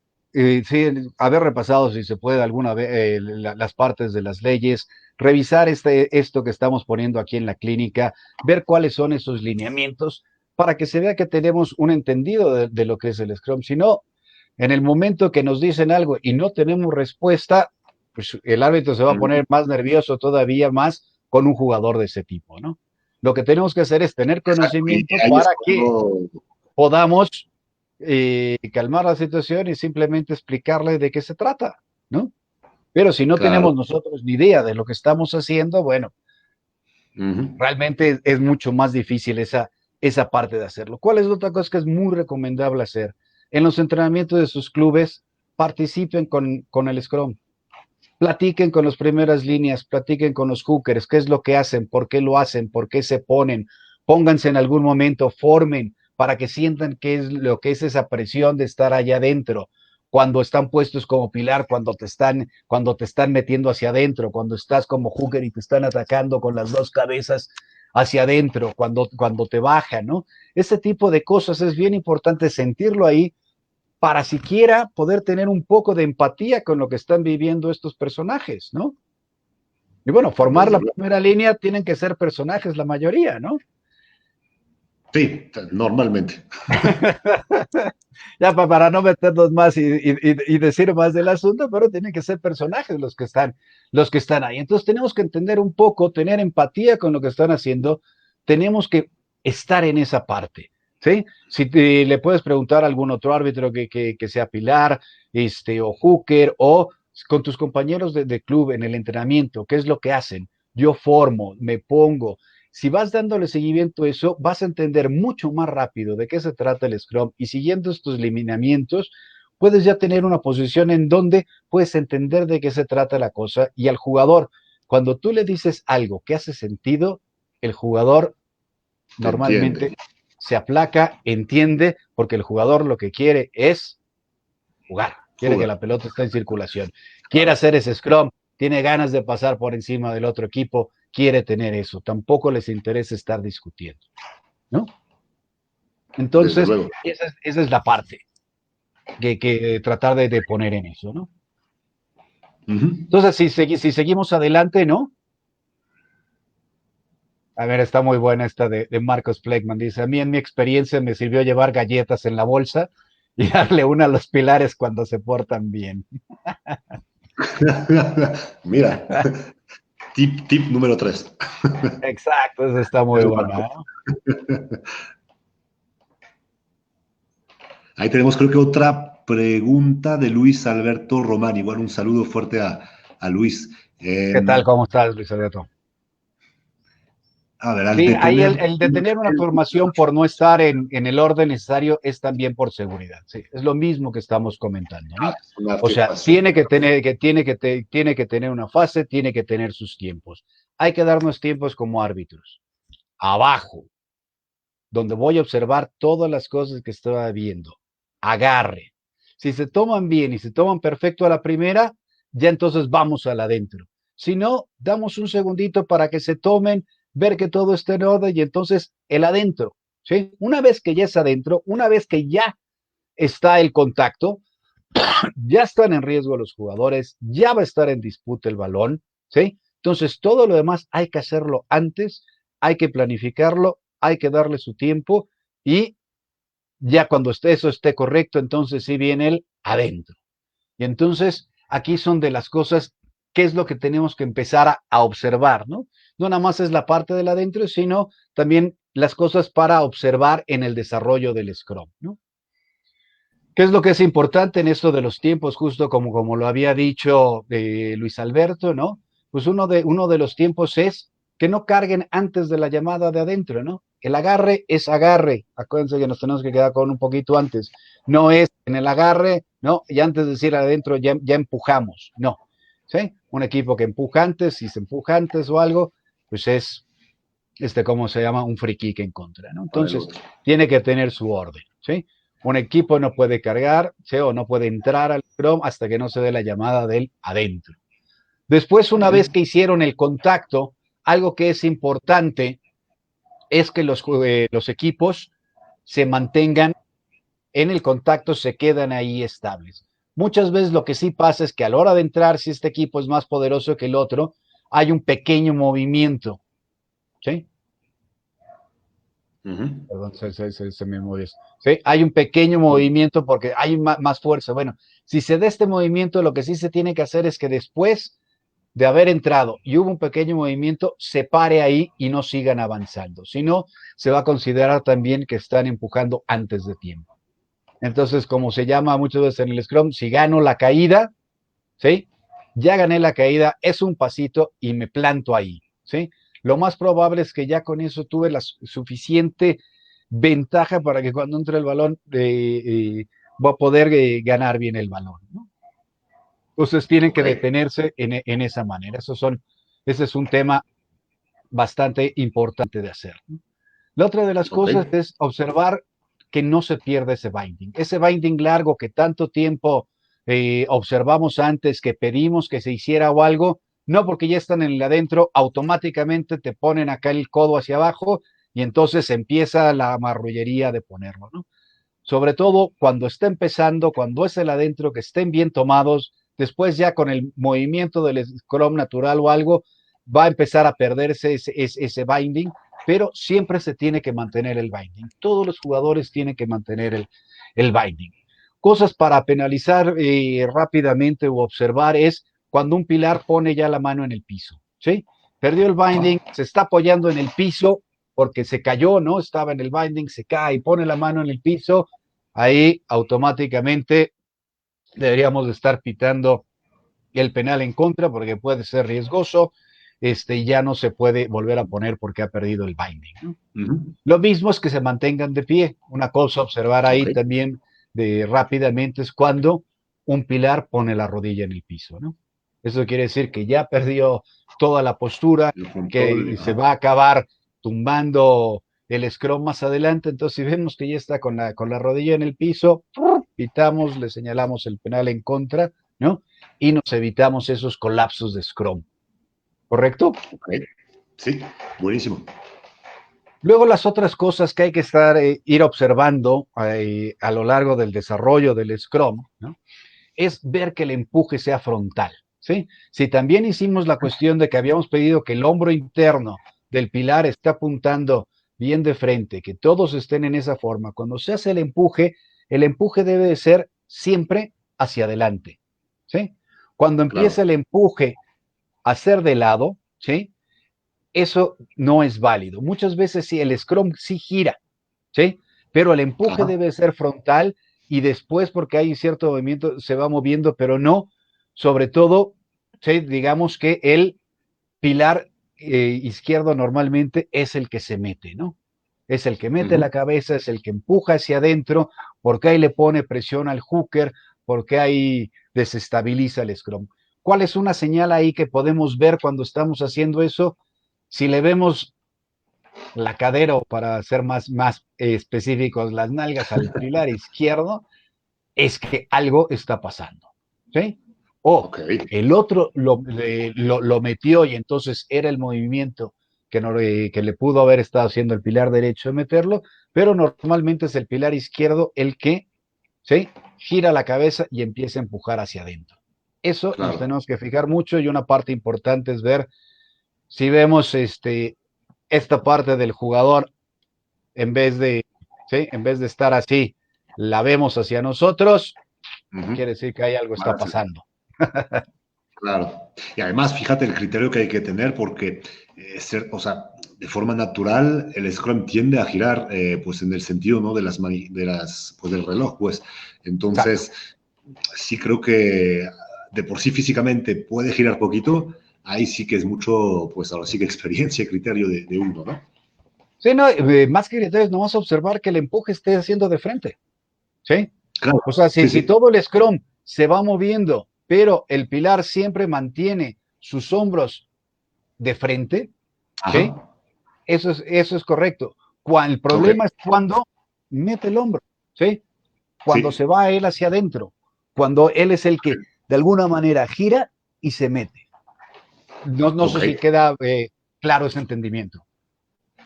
sí, haber repasado si se puede alguna vez las partes de las leyes, revisar esto que estamos poniendo aquí en la clínica, ver cuáles son esos lineamientos para que se vea que tenemos un entendido de lo que es el Scrum. Si no, en el momento que nos dicen algo y no tenemos respuesta, pues el árbitro se va a poner más nervioso todavía más con un jugador de ese tipo, ¿no? Lo que tenemos que hacer es tener exacto. Y conocimiento ahí es para que cuando, podamos calmar la situación y simplemente explicarle de qué se trata, ¿no? Pero si no tenemos claro, nosotros ni idea de lo que estamos haciendo, bueno, realmente es mucho más difícil esa parte de hacerlo. ¿Cuál es otra cosa que es muy recomendable hacer? En los entrenamientos de sus clubes, participen con el Scrum. platiquen con las primeras líneas, platiquen con los hookers, qué es lo que hacen, por qué lo hacen, por qué se ponen, pónganse en algún momento, formen para que sientan qué es lo que es esa presión de estar allá adentro, cuando están puestos como pilar, cuando te están metiendo hacia adentro, cuando estás como hooker y te están atacando con las dos cabezas hacia adentro, cuando te bajan, ¿no? Ese tipo de cosas es bien importante sentirlo ahí para siquiera poder tener un poco de empatía con lo que están viviendo estos personajes, ¿no? Y bueno, formar Desde la luego. primera línea tienen que ser personajes la mayoría, ¿no? Sí, normalmente. Ya para no meternos más y decir más del asunto, pero tienen que ser personajes los que están ahí. Entonces tenemos que entender un poco, tener empatía con lo que están haciendo, tenemos que estar en esa parte. ¿Sí? Si le puedes preguntar a algún otro árbitro que sea Pilar, o Hooker, o con tus compañeros de club en el entrenamiento, ¿qué es lo que hacen? Yo formo, me pongo, si vas dándole seguimiento a eso, vas a entender mucho más rápido de qué se trata el Scrum y siguiendo estos lineamientos, puedes ya tener una posición en donde puedes entender de qué se trata la cosa y al jugador, cuando tú le dices algo que hace sentido, el jugador Te entiende. normalmente se aplaca, entiende, porque el jugador lo que quiere es jugar, quiere que Jugar. la pelota esté en circulación, quiere hacer ese scrum, tiene ganas de pasar por encima del otro equipo, quiere tener eso, tampoco les interesa estar discutiendo, ¿no? Desde Entonces, luego. esa es la parte que tratar de poner en eso, ¿no? Ujú. Entonces, si seguimos adelante, ¿no? A ver, está muy buena esta de Marcos Fleckman. Dice, a mí en mi experiencia me sirvió llevar galletas en la bolsa y darle una a los pilares cuando se portan bien. Mira, tip número 3. Exacto, esa está muy Eso buena, marcó. ¿no? Ahí tenemos, creo que otra pregunta de Luis Alberto Román. Igual un saludo fuerte a Luis. ¿Qué tal? ¿Cómo estás, Luis Alberto? A ver, al Sí, de ahí tener. el de tener una formación por no estar en el orden necesario es también por seguridad. Sí, es lo mismo que estamos comentando, ¿no? Es una O sea, afirmación. tiene que tener una fase, tiene que tener sus tiempos. Hay que darnos tiempos como árbitros. Abajo, donde voy a observar todas las cosas que estaba viendo. Agarre. Si se toman bien y se toman perfecto a la primera, ya entonces vamos al adentro. Si no, damos un segundito para que se tomen, ver que todo está en orden y entonces el adentro. ¿Sí? Una vez que ya es adentro, una vez que ya está el contacto, ya están en riesgo los jugadores, ya va a estar en disputa el balón, ¿sí? Entonces, todo lo demás hay que hacerlo antes, hay que planificarlo, hay que darle su tiempo y ya cuando eso esté correcto, entonces sí viene el adentro. Y entonces, aquí son de las cosas, qué es lo que tenemos que empezar a observar, ¿no? No nada más es la parte del adentro, sino también las cosas para observar en el desarrollo del Scrum, ¿no? ¿Qué es lo que es importante en esto de los tiempos? Justo como lo había dicho Luis Alberto, ¿no? Pues uno de los tiempos es que no carguen antes de la llamada de adentro, ¿no? El agarre es agarre. Acuérdense que nos tenemos que quedar con un poquito antes. No es en el agarre, ¿no? Y antes de decir adentro ya empujamos. No. ¿Sí? Un equipo que empuja antes, si se empuja antes o algo, pues es, ¿cómo se llama? Un free kick en contra, ¿no? Para el Entonces, otro. tiene que tener su orden, ¿sí? Un equipo no puede cargar, ¿sí? O no puede entrar al Chrome hasta que no se dé la llamada del adentro. Después, una vez Ujú. que hicieron el contacto, algo que es importante es que los equipos se mantengan en el contacto, se quedan ahí estables. Muchas veces lo que sí pasa es que a la hora de entrar, si este equipo es más poderoso que el otro, hay un pequeño movimiento, ¿sí? Ujú. Perdón, se me movió. Sí, hay un pequeño movimiento porque hay más fuerza. Bueno, si se da este movimiento, lo que sí se tiene que hacer es que después de haber entrado y hubo un pequeño movimiento, se pare ahí y no sigan avanzando. Si no, se va a considerar también que están empujando antes de tiempo. Entonces, como se llama muchas veces en el Scrum, si gano la caída, ¿sí? Ya gané la caída, es un pasito y me planto ahí, ¿sí? Lo más probable es que ya con eso tuve la suficiente ventaja para que cuando entre el balón voy a poder ganar bien el balón, ¿no? Entonces tienen que Ok. detenerse en esa manera. Ese es un tema bastante importante de hacer. La otra de las Ok. cosas es observar que no se pierda ese binding largo que tanto tiempo observamos antes, que pedimos que se hiciera o algo, no porque ya están en el adentro, automáticamente te ponen acá el codo hacia abajo y entonces empieza la marrullería de ponerlo, ¿no? Sobre todo cuando está empezando, cuando es el adentro, que estén bien tomados, después ya con el movimiento del scrum natural o algo, va a empezar a perderse ese binding, pero siempre se tiene que mantener el binding. Todos los jugadores tienen que mantener el binding. Cosas para penalizar rápidamente o observar es cuando un pilar pone ya la mano en el piso, ¿sí? Perdió el binding, se está apoyando en el piso porque se cayó, ¿no? Estaba en el binding, se cae y pone la mano en el piso, ahí automáticamente deberíamos de estar pitando el penal en contra porque puede ser riesgoso, ya no se puede volver a poner porque ha perdido el binding, ¿no? Ujú. Lo mismo es que se mantengan de pie. Una cosa a observar Ok. ahí también rápidamente es cuando un pilar pone la rodilla en el piso, ¿no? Eso quiere decir que ya perdió toda la postura, El control. que se Ajá. va a acabar tumbando el scrum más adelante. Entonces, si vemos que ya está con la rodilla en el piso, pitamos, le señalamos el penal en contra, ¿no? Y nos evitamos esos colapsos de scrum, ¿correcto? Ok. Sí, buenísimo. Luego las otras cosas que hay que ir observando a lo largo del desarrollo del Scrum, ¿no? Es ver que el empuje sea frontal, ¿sí? Si también hicimos la cuestión de que habíamos pedido que el hombro interno del pilar esté apuntando bien de frente, que todos estén en esa forma, cuando se hace el empuje debe de ser siempre hacia adelante, ¿sí? Cuando empieza Claro. el empuje a ser de lado, ¿sí? Eso no es válido. Muchas veces sí, el Scrum sí gira, ¿sí? Pero el empuje Ajá. debe ser frontal y después, porque hay cierto movimiento, se va moviendo, pero no, sobre todo, ¿sí? Digamos que el pilar izquierdo normalmente es el que se mete, ¿no? Es el que mete la Ujú. cabeza, es el que empuja hacia adentro, porque ahí le pone presión al hooker, porque ahí desestabiliza el Scrum. ¿Cuál es una señal ahí que podemos ver cuando estamos haciendo eso? Si le vemos la cadera o para ser más específicos, las nalgas al pilar izquierdo, es que algo está pasando, ¿sí? O Ok. el otro lo metió y entonces era el movimiento que le pudo haber estado haciendo el pilar derecho de meterlo, pero normalmente es el pilar izquierdo el que, ¿sí? Gira la cabeza y empieza a empujar hacia adentro. Eso nos Claro. tenemos que fijar mucho y una parte importante es ver si vemos esta parte del jugador en vez de, ¿sí? En vez de estar así, la vemos hacia nosotros, Ujú. quiere decir que hay algo está Más, pasando. claro. Y además, fíjate el criterio que hay que tener porque, o sea, de forma natural, el Scrum tiende a girar, pues en el sentido, ¿no? Pues del reloj, pues. Exacto. Entonces, sí creo que de por sí físicamente puede girar poquito. Ahí sí que es mucho, pues ahora sí que experiencia y criterio de uno, ¿no? Sí, no, más que criterios, no vas a observar que el empuje esté haciendo de frente, ¿sí? Claro. O sea, Sí, si sí. todo el scrum se va moviendo, pero el pilar siempre mantiene sus hombros de frente, ¿sí? Ajá. Eso es correcto. El Ok. problema es cuando mete el hombro, ¿sí? Cuando Sí. se va él hacia adentro, cuando él es el que de alguna manera gira y se mete. No sé Ok. si queda claro ese entendimiento.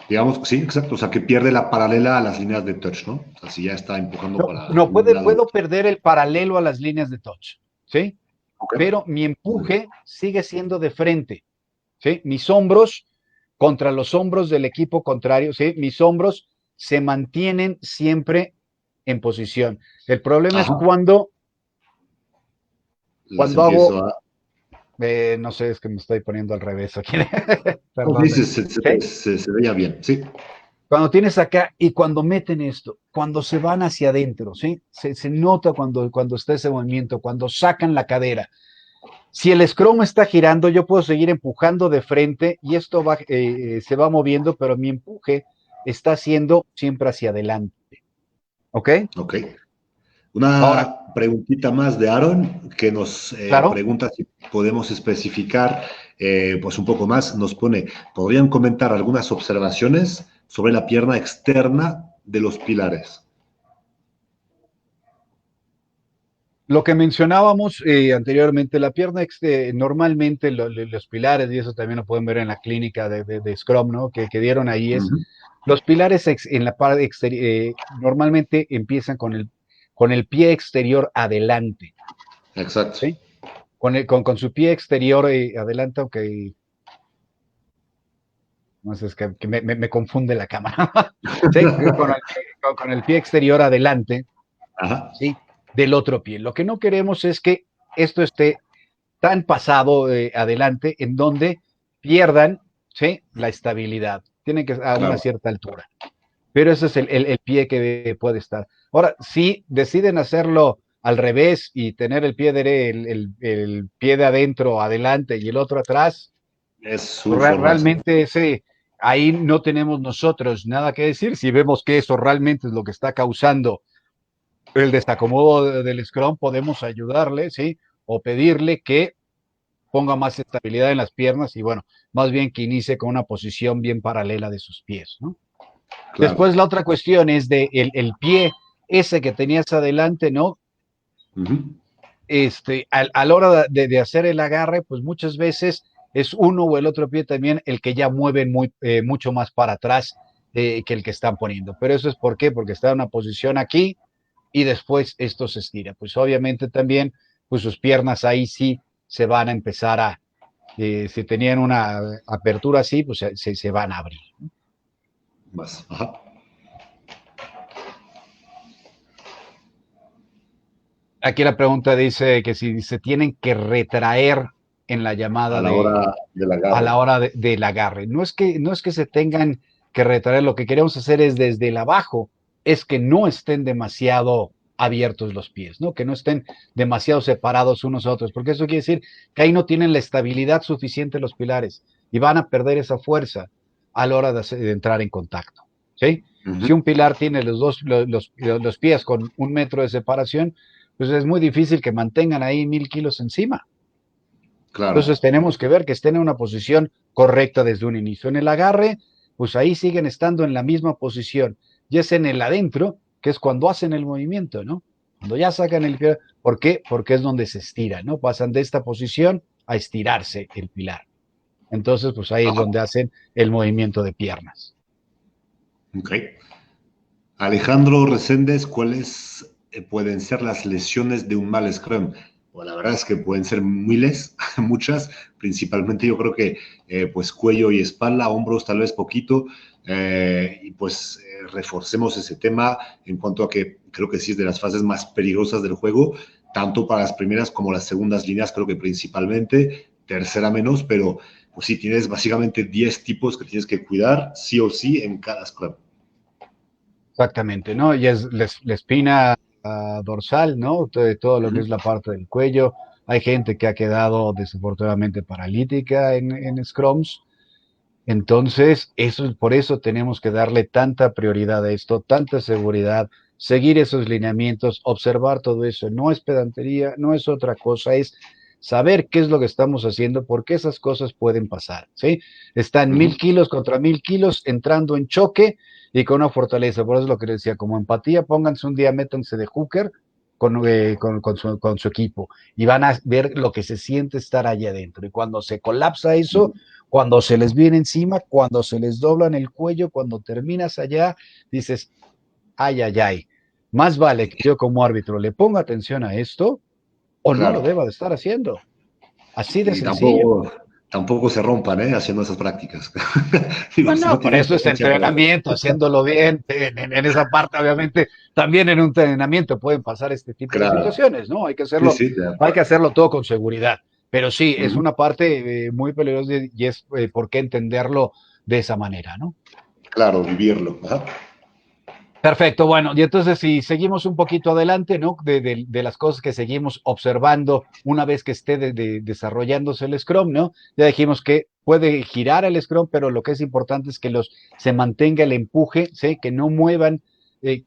Digamos, sí, exacto. O sea, que pierde la paralela a las líneas de touch, ¿no? O sea, si ya está empujando No, para no un lado. puedo perder el paralelo a las líneas de touch, ¿sí? Ok. Pero mi Muy bien. empuje sigue siendo de frente, ¿sí? Mis hombros contra los hombros del equipo contrario, ¿sí? Mis hombros se mantienen siempre en posición. El problema es Ajá. Las cuando hago, empiezo a. no sé, es que me estoy poniendo al revés aquí, No, sí, perdón, ¿sí? se veía bien, sí. Cuando tienes acá y cuando meten esto, cuando se van hacia adentro, ¿sí? Se nota cuando está ese movimiento, cuando sacan la cadera. Si el scrum está girando, yo puedo seguir empujando de frente y esto se va moviendo, pero mi empuje está siendo siempre hacia adelante. ¿Ok? Ok. Una Ahora, preguntita más de Aaron, que nos claro, pregunta si podemos especificar pues un poco más. Nos pone, ¿podrían comentar algunas observaciones sobre la pierna externa de los pilares? lo que mencionábamos anteriormente, la pierna, normalmente los pilares, y eso también lo pueden ver en la clínica de Scrum, ¿no? Que dieron ahí es, Ujú. los pilares en la parte exterior, normalmente empiezan con el pie exterior adelante, Exacto. ¿sí? Con su pie exterior adelante, aunque no sé, es que me confunde la cámara, ¿sí? Con el pie exterior adelante, Ajá, ¿sí? Del otro pie. Lo que no queremos es que esto esté tan pasado adelante en donde pierdan, ¿sí? La estabilidad. Tienen que a una claro. cierta altura. Pero ese es el pie que puede estar. Ahora, si deciden hacerlo al revés y tener el pie el pie de adentro adelante y el otro atrás, Es su formato. realmente ese, ahí no tenemos nosotros nada que decir. Si vemos que eso realmente es lo que está causando el desacomodo del Scrum, podemos ayudarle, ¿sí? O pedirle que ponga más estabilidad en las piernas y bueno, más bien que inicie con una posición bien paralela de sus pies, ¿no? Claro. Después la otra cuestión es de el pie ese que tenías adelante, ¿no? Ujú. A la hora de hacer el agarre, pues muchas veces es uno o el otro pie también el que ya mueven mucho más para atrás que el que están poniendo. Pero eso es ¿por qué? Porque está en una posición aquí y después esto se estira. Pues obviamente también, pues sus piernas ahí sí se van a empezar si tenían una apertura así, pues se van a abrir. Más. Ajá. Aquí la pregunta dice que si se tienen que retraer en la A llamada la hora del a la agarre. hora del agarre. No es que se tengan que retraer, lo que queremos hacer es desde el abajo, es que no estén demasiado abiertos los pies, ¿no? Que no estén demasiado separados unos a otros, porque eso quiere decir que ahí no tienen la estabilidad suficiente los pilares y van a perder esa fuerza a la hora de entrar en contacto, ¿sí? Ujú. Si un pilar tiene los pies con 1 metro de separación, pues es muy difícil que mantengan ahí 1000 kilos encima. Claro. Entonces tenemos que ver que estén en una posición correcta desde un inicio. En el agarre, pues ahí siguen estando en la misma posición. Y es en el adentro, que es cuando hacen el movimiento, ¿no? Cuando ya sacan el pilar. ¿Por qué? Porque es donde se estira, ¿no? Pasan de esta posición a estirarse el pilar. Entonces, pues ahí es Ajá. donde hacen el movimiento de piernas. Ok. Alejandro Reséndez, ¿cuáles pueden ser las lesiones de un mal Scrum? Bueno, la verdad es que pueden ser miles, muchas, principalmente yo creo que pues cuello y espalda, hombros tal vez poquito, y pues reforcemos ese tema en cuanto a que creo que sí es de las fases más peligrosas del juego, tanto para las primeras como las segundas líneas, creo que principalmente, tercera menos, pero pues sí, tienes básicamente 10 tipos que tienes que cuidar sí o sí en cada Scrum. Exactamente, ¿no? Y es la espina dorsal, ¿no? Todo lo que es la parte del cuello. Hay gente que ha quedado desafortunadamente paralítica en scrums. Entonces, por eso tenemos que darle tanta prioridad a esto, tanta seguridad, seguir esos lineamientos, observar todo eso. No es pedantería, no es otra cosa, es saber qué es lo que estamos haciendo, porque esas cosas pueden pasar, ¿sí? Están Uh -huh. 1000 kilos contra 1000 kilos entrando en choque y con una fortaleza. Por eso es lo que decía, como empatía, pónganse un día, métanse de hooker con su equipo y van a ver lo que se siente estar allá adentro. Y cuando se colapsa eso, cuando se les viene encima, cuando se les dobla en el cuello, cuando terminas allá, dices, ay, ay, ay, más vale que yo como árbitro le ponga atención a esto o no lo Claro. deba de estar haciendo. Así de Y sencillo. tampoco se rompan, haciendo esas prácticas. Digo, No, solo no, por tiene eso es importancia para eso. entrenamiento, haciéndolo bien. En esa parte, obviamente, también en un entrenamiento pueden pasar este tipo de Claro. situaciones, ¿no? Sí, sí, de Hay que acuerdo. hacerlo todo con seguridad. Pero sí, Uh es -huh. una parte muy peligrosa y es por qué entenderlo de esa manera, ¿no? Claro, vivirlo. Ajá. Perfecto, bueno, y entonces si seguimos un poquito adelante, ¿no? De las cosas que seguimos observando una vez que esté desarrollándose el Scrum, ¿no? Ya dijimos que puede girar el Scrum, pero lo que es importante es que se mantenga el empuje, ¿sí? Que no muevan, eh,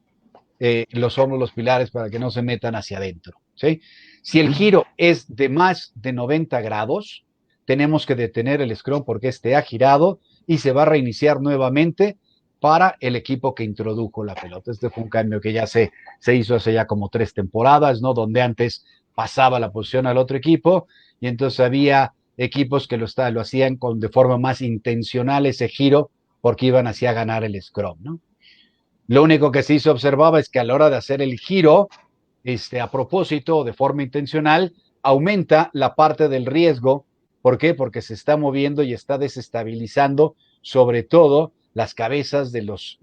los hombros, los pilares, para que no se metan hacia adentro, ¿sí? Si el giro es de más de 90 grados, tenemos que detener el scrum porque este ha girado y se va a reiniciar nuevamente para el equipo que introdujo la pelota. Este fue un cambio que ya se hizo hace ya como 3 temporadas, ¿no? Donde antes pasaba la posición al otro equipo y entonces había equipos que lo hacían de forma más intencional ese giro porque iban hacia ganar el scrum, ¿no? Lo único que sí se observaba es que a la hora de hacer el giro, a propósito, de forma intencional, aumenta la parte del riesgo. ¿Por qué? Porque se está moviendo y está desestabilizando, sobre todo, las cabezas de los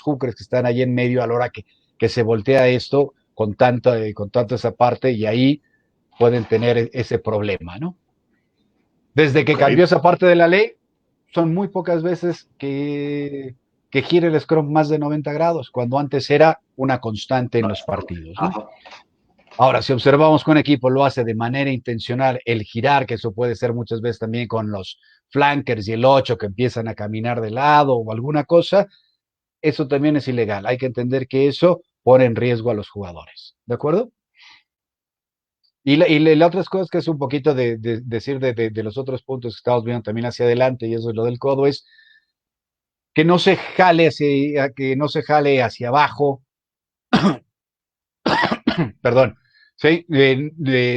hookers que están ahí en medio a la hora que se voltea esto con tanto esa parte y ahí pueden tener ese problema, ¿no? Desde que Ok, cambió esa parte de la ley, son muy pocas veces que gire el Scrum más de 90 grados, cuando antes era una constante en los partidos, ¿no? ajá. Ahora, si observamos que un equipo lo hace de manera intencional, el girar, que eso puede ser muchas veces también con los flankers y el 8 que empiezan a caminar de lado o alguna cosa, eso también es ilegal. Hay que entender que eso pone en riesgo a los jugadores. ¿De acuerdo? Y la otras cosas que es un poquito de decir de los otros puntos que estamos viendo también hacia adelante, y eso es lo del codo, es que no se jale que no se jale hacia abajo, perdón, ¿sí?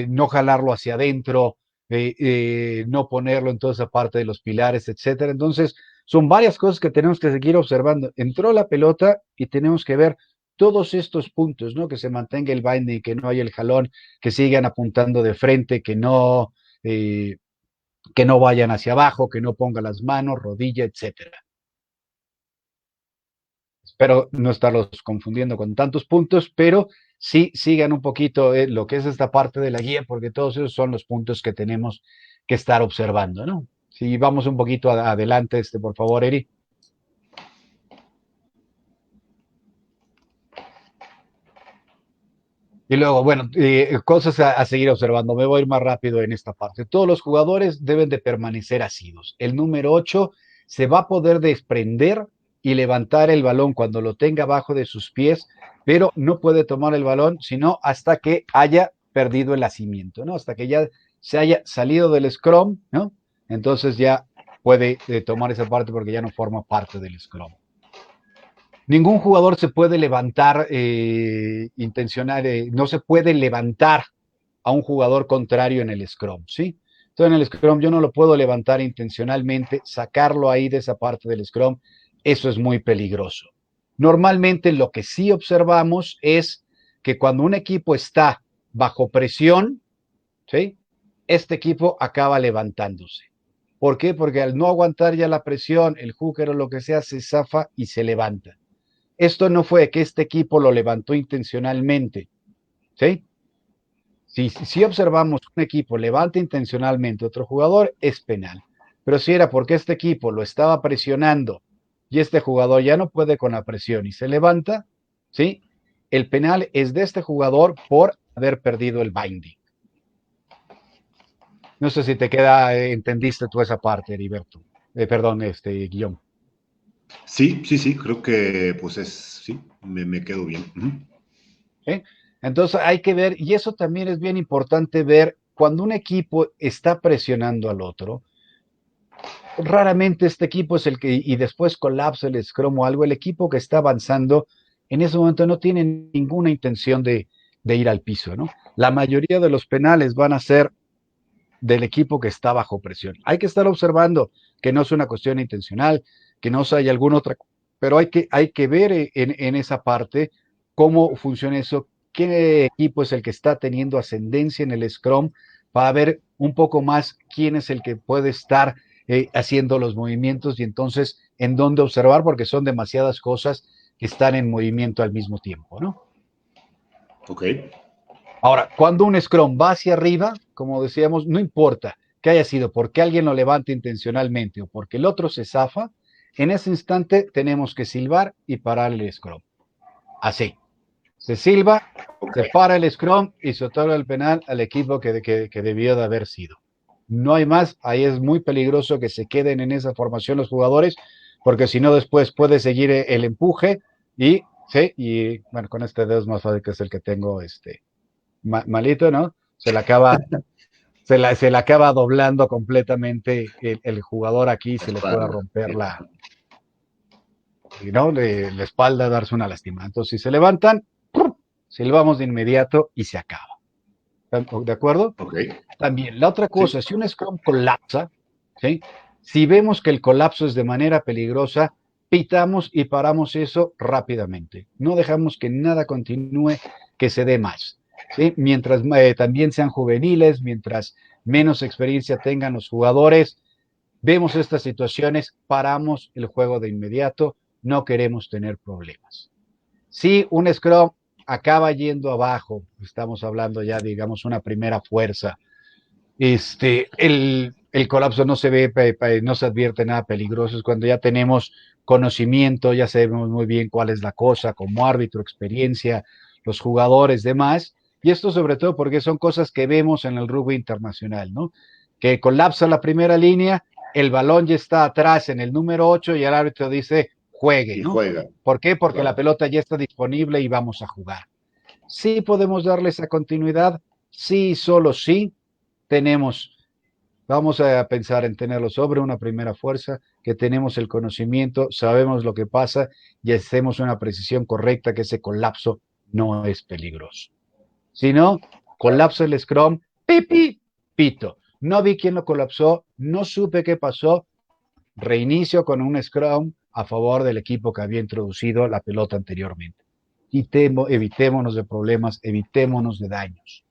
No jalarlo hacia adentro, no ponerlo en toda esa parte de los pilares, etcétera. Entonces, son varias cosas que tenemos que seguir observando. Entró la pelota y tenemos que ver todos estos puntos, ¿no? Que se mantenga el binding, que no haya el jalón, que sigan apuntando de frente, eh, que no vayan hacia abajo, que no ponga las manos, rodilla, etcétera. Espero no estarlos confundiendo con tantos puntos, pero sí sigan un poquito lo que es esta parte de la guía, porque todos esos son los puntos que tenemos que estar observando, ¿no? Si vamos un poquito adelante, por favor, Eri. Y luego, bueno, cosas a seguir observando. Me voy a ir más rápido en esta parte. Todos los jugadores deben de permanecer asidos. El número 8 se va a poder desprender y levantar el balón cuando lo tenga abajo de sus pies, pero no puede tomar el balón sino hasta que haya perdido el asimiento, ¿no? Hasta que ya se haya salido del scrum, ¿no? Entonces ya puede tomar esa parte porque ya no forma parte del scrum. Ningún jugador se puede levantar intencional, no se puede levantar a un jugador contrario en el scrum, ¿sí? Entonces en el scrum yo no lo puedo levantar intencionalmente, sacarlo ahí de esa parte del scrum, eso es muy peligroso. Normalmente lo que sí observamos es que cuando un equipo está bajo presión, ¿sí? Este equipo acaba levantándose. ¿Por qué? Porque al no aguantar ya la presión, el hooker o lo que sea se zafa y se levanta. Esto no fue que este equipo lo levantó intencionalmente, ¿sí? Si observamos un equipo levanta intencionalmente a otro jugador, es penal. Pero si era porque este equipo lo estaba presionando y este jugador ya no puede con la presión y se levanta, ¿sí? El penal es de este jugador por haber perdido el binding. No sé si te queda, entendiste tú esa parte, Heriberto. Perdón, Guillón. Sí, sí, sí, creo que pues sí, me quedo bien. ¿Sí? Entonces hay que ver, y eso también es bien importante ver, cuando un equipo está presionando al otro, raramente este equipo es el que, y después colapsa el scrum o algo, el equipo que está avanzando en ese momento no tiene ninguna intención de ir al piso, ¿no? La mayoría de los penales van a ser del equipo que está bajo presión. Hay que estar observando que no es una cuestión intencional, que no hay alguna otra, pero hay que ver en esa parte cómo funciona eso, qué equipo es el que está teniendo ascendencia en el Scrum, para ver un poco más quién es el que puede estar haciendo los movimientos y entonces en dónde observar, porque son demasiadas cosas que están en movimiento al mismo tiempo, ¿no? Ok. Ahora, cuando un Scrum va hacia arriba, como decíamos, no importa que haya sido porque alguien lo levante intencionalmente o porque el otro se zafa, en ese instante tenemos que silbar y parar el Scrum. Así. Se silba, se para el Scrum y se otorga el penal al equipo que debió de haber sido. No hay más, ahí es muy peligroso que se queden en esa formación los jugadores, porque si no después puede seguir el empuje y Sí, y bueno, con este dedo es más fácil, que es el que tengo malito, ¿no? Se le acaba doblando completamente el jugador aquí, La se le puede espalda. romper Sí. ¿no? La espalda, darse una lástima. Entonces, si se levantan, ¡prum! Silbamos de inmediato y se acaba. ¿De acuerdo? Ok. También, la otra Sí. cosa, si un Scrum colapsa, ¿sí? Si vemos que el colapso es de manera peligrosa, pitamos y paramos eso rápidamente. No dejamos que nada continúe, que se dé más. ¿Sí? Mientras también sean juveniles, mientras menos experiencia tengan los jugadores, vemos estas situaciones, paramos el juego de inmediato, no queremos tener problemas. Si un Scrum acaba yendo abajo, estamos hablando ya, digamos, una primera fuerza, el colapso no se ve, no se advierte nada peligroso, es cuando ya tenemos conocimiento, ya sabemos muy bien cuál es la cosa, como árbitro, experiencia, los jugadores, demás, y esto sobre todo porque son cosas que vemos en el rugby internacional, ¿no? Que colapsa la primera línea, el balón ya está atrás en el número 8 y el árbitro dice, juegue, Y ¿no? juega. ¿Por qué? Porque la Claro. pelota ya está disponible y vamos a jugar. Sí podemos darle esa continuidad, sí, solo sí tenemos. Vamos a pensar en tenerlo sobre una primera fuerza, que tenemos el conocimiento, sabemos lo que pasa y hacemos una precisión correcta, que ese colapso no es peligroso. Si no, Claro. colapsa el Scrum, pipi, pito. No vi quién lo colapsó, no supe qué pasó, reinicio con un Scrum a favor del equipo que había introducido la pelota anteriormente. Evitémonos de problemas, evitémonos de daños.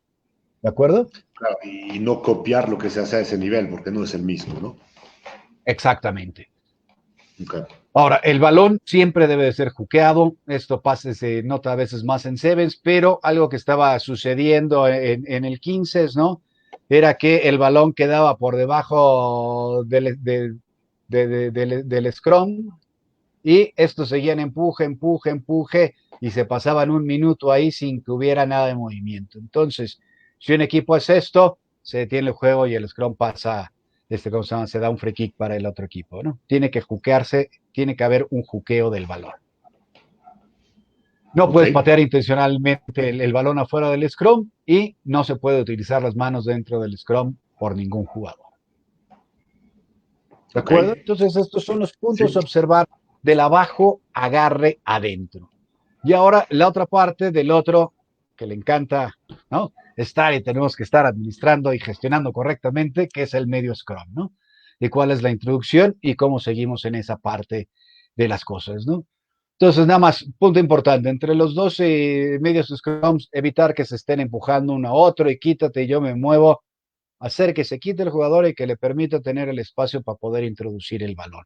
¿De acuerdo? Claro. Y no copiar lo que se hace a ese nivel, porque no es el mismo, ¿no? Exactamente. Okay. Ahora, el balón siempre debe de ser juqueado. Esto pasa, se nota a veces más en sevens, pero algo que estaba sucediendo en el 15, ¿no? Era que el balón quedaba por debajo del scrum y estos seguían empuje, empuje, empuje y se pasaban un minuto ahí sin que hubiera nada de movimiento. Entonces, si un equipo hace esto, se detiene el juego y el scrum pasa, ¿cómo se llama? Se da un free kick para el otro equipo, ¿no? Tiene que juquearse, tiene que haber un juqueo del balón. No Ok. puedes patear intencionalmente el balón afuera del scrum y no se puede utilizar las manos dentro del scrum por ningún jugador. ¿De Ok. acuerdo? Entonces, estos son los puntos a Sí. observar del abajo, agarre adentro. Y ahora la otra parte del otro que le encanta, ¿no? Estar y tenemos que estar administrando y gestionando correctamente, que es el medio Scrum, ¿no? Y cuál es la introducción y cómo seguimos en esa parte de las cosas, ¿no? Entonces, nada más, punto importante, entre los dos medios Scrums, evitar que se estén empujando uno a otro y quítate y yo me muevo, hacer que se quite el jugador y que le permita tener el espacio para poder introducir el balón.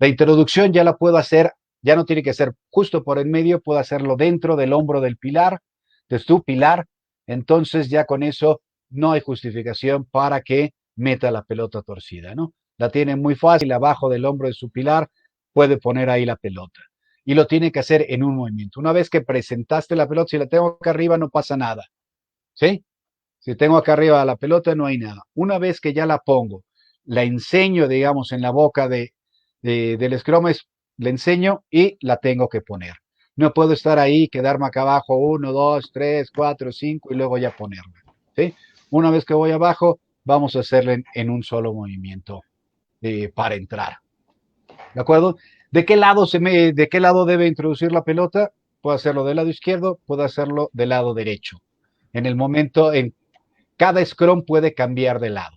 La introducción ya la puedo hacer, ya no tiene que ser justo por el medio, puedo hacerlo dentro del hombro del pilar, de tu pilar, entonces ya con eso no hay justificación para que meta la pelota torcida, ¿no? La tiene muy fácil, abajo del hombro de su pilar, puede poner ahí la pelota. Y lo tiene que hacer en un movimiento. Una vez que presentaste la pelota, si la tengo acá arriba no pasa nada, ¿sí? Si tengo acá arriba la pelota, no hay nada. Una vez que ya la pongo, la enseño, digamos, en la boca del scrum, le enseño y la tengo que poner. No puedo estar ahí, quedarme acá abajo, 1, 2, 3, 4, 5 y luego ya ponerla. ¿Sí? Una vez que voy abajo, vamos a hacerla en un solo movimiento para entrar. ¿De acuerdo? ¿De qué lado debe introducir la pelota? Puedo hacerlo del lado izquierdo, puedo hacerlo del lado derecho. En el momento, en cada Scrum puede cambiar de lado,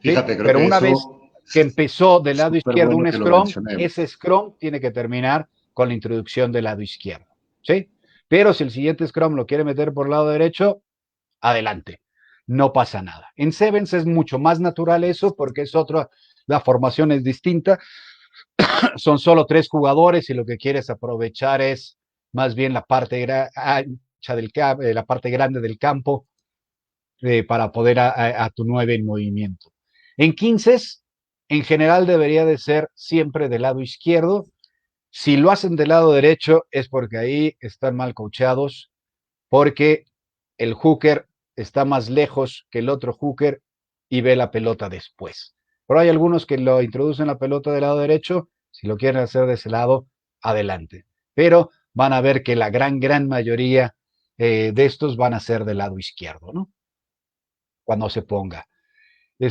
¿sí? Fíjate, creo Pero que una vez eso que empezó del es lado súper izquierdo bueno un que lo Scrum, mencionemos. ese Scrum tiene que terminar con la introducción del lado izquierdo, ¿sí? Pero si el siguiente Scrum lo quiere meter por el lado derecho, adelante, no pasa nada. En Sevens es mucho más natural eso porque es otra, la formación es distinta, son solo 3 jugadores y lo que quieres aprovechar es más bien la parte ancha la parte grande del campo para poder a tu 9 en movimiento. En 15, en general debería de ser siempre del lado izquierdo. Si lo hacen del lado derecho es porque ahí están mal coachados, porque el hooker está más lejos que el otro hooker y ve la pelota después. Pero hay algunos que lo introducen la pelota del lado derecho, si lo quieren hacer de ese lado, adelante. Pero van a ver que la gran mayoría de estos van a ser del lado izquierdo, ¿no? Cuando se ponga.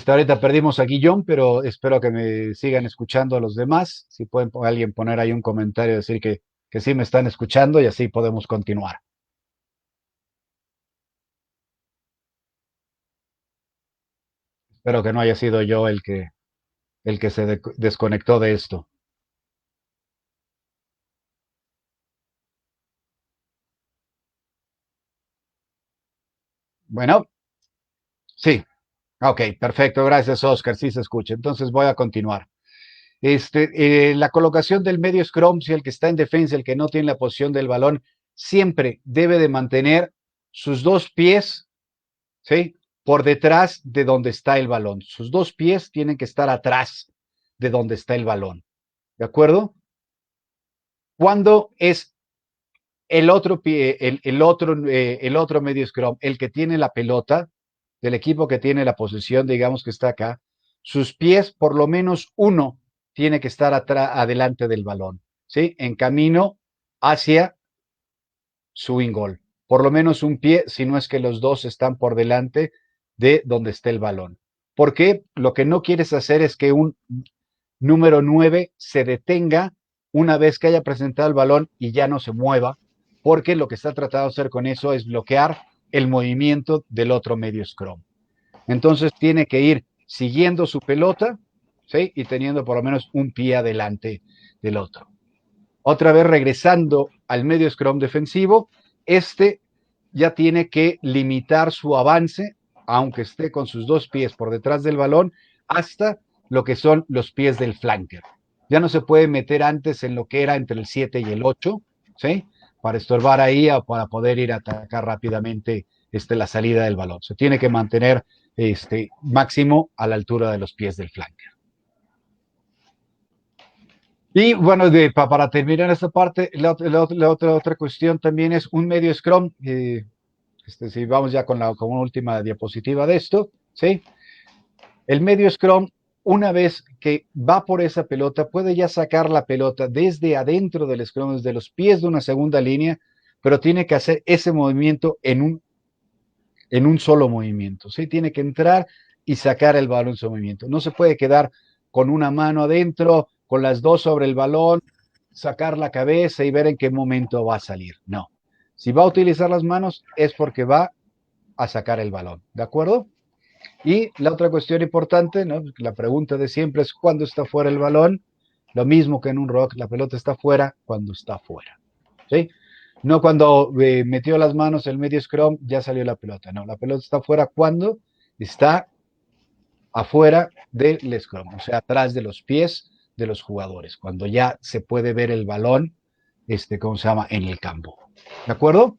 Ahorita perdimos a Guillón, pero espero que me sigan escuchando a los demás. Si pueden alguien poner ahí un comentario, decir que sí me están escuchando y así podemos continuar. Espero que no haya sido yo el que se desconectó de esto. Bueno, sí. Ok, perfecto. Gracias, Oscar. Sí se escucha. Entonces voy a continuar. La colocación del medio scrum, si el que está en defensa, el que no tiene la posición del balón, siempre debe de mantener sus dos pies, ¿sí? Por detrás de donde está el balón. Sus dos pies tienen que estar atrás de donde está el balón. ¿De acuerdo? Cuando es el otro pie, el otro medio scrum, el que tiene la pelota, del equipo que tiene la posesión, digamos que está acá, sus pies, por lo menos uno, tiene que estar adelante del balón, ¿sí? En camino hacia su win goal. Por lo menos un pie, si no es que los dos están por delante de donde esté el balón. Porque lo que no quieres hacer es que un número 9 se detenga una vez que haya presentado el balón y ya no se mueva, porque lo que está tratando de hacer con eso es bloquear el movimiento del otro medio scrum. Entonces tiene que ir siguiendo su pelota, ¿sí? Y teniendo por lo menos un pie adelante del otro. Otra vez regresando al medio scrum defensivo, ya tiene que limitar su avance, aunque esté con sus dos pies por detrás del balón, hasta lo que son los pies del flanker. Ya no se puede meter antes en lo que era entre el 7 y el 8, ¿sí? Para estorbar ahí o para poder ir a atacar rápidamente la salida del balón. Se tiene que mantener máximo a la altura de los pies del flanker. Y bueno, para terminar esta parte, la otra cuestión también es un medio scrum. Si vamos ya con una última diapositiva de esto, ¿sí? El medio scrum, una vez que va por esa pelota, puede ya sacar la pelota desde adentro del scrum, desde los pies de una segunda línea, pero tiene que hacer ese movimiento en un solo movimiento, ¿sí? Tiene que entrar y sacar el balón en su movimiento. No se puede quedar con una mano adentro, con las dos sobre el balón, sacar la cabeza y ver en qué momento va a salir. No. Si va a utilizar las manos es porque va a sacar el balón, ¿de acuerdo? Y la otra cuestión importante, ¿no? La pregunta de siempre es ¿cuándo está fuera el balón? Lo mismo que en un rock, la pelota está fuera cuando está fuera, ¿sí? No cuando metió las manos el medio scrum, ya salió la pelota. No, la pelota está fuera cuando está afuera del scrum, o sea, atrás de los pies de los jugadores, cuando ya se puede ver el balón, ¿cómo se llama? En el campo. ¿De acuerdo?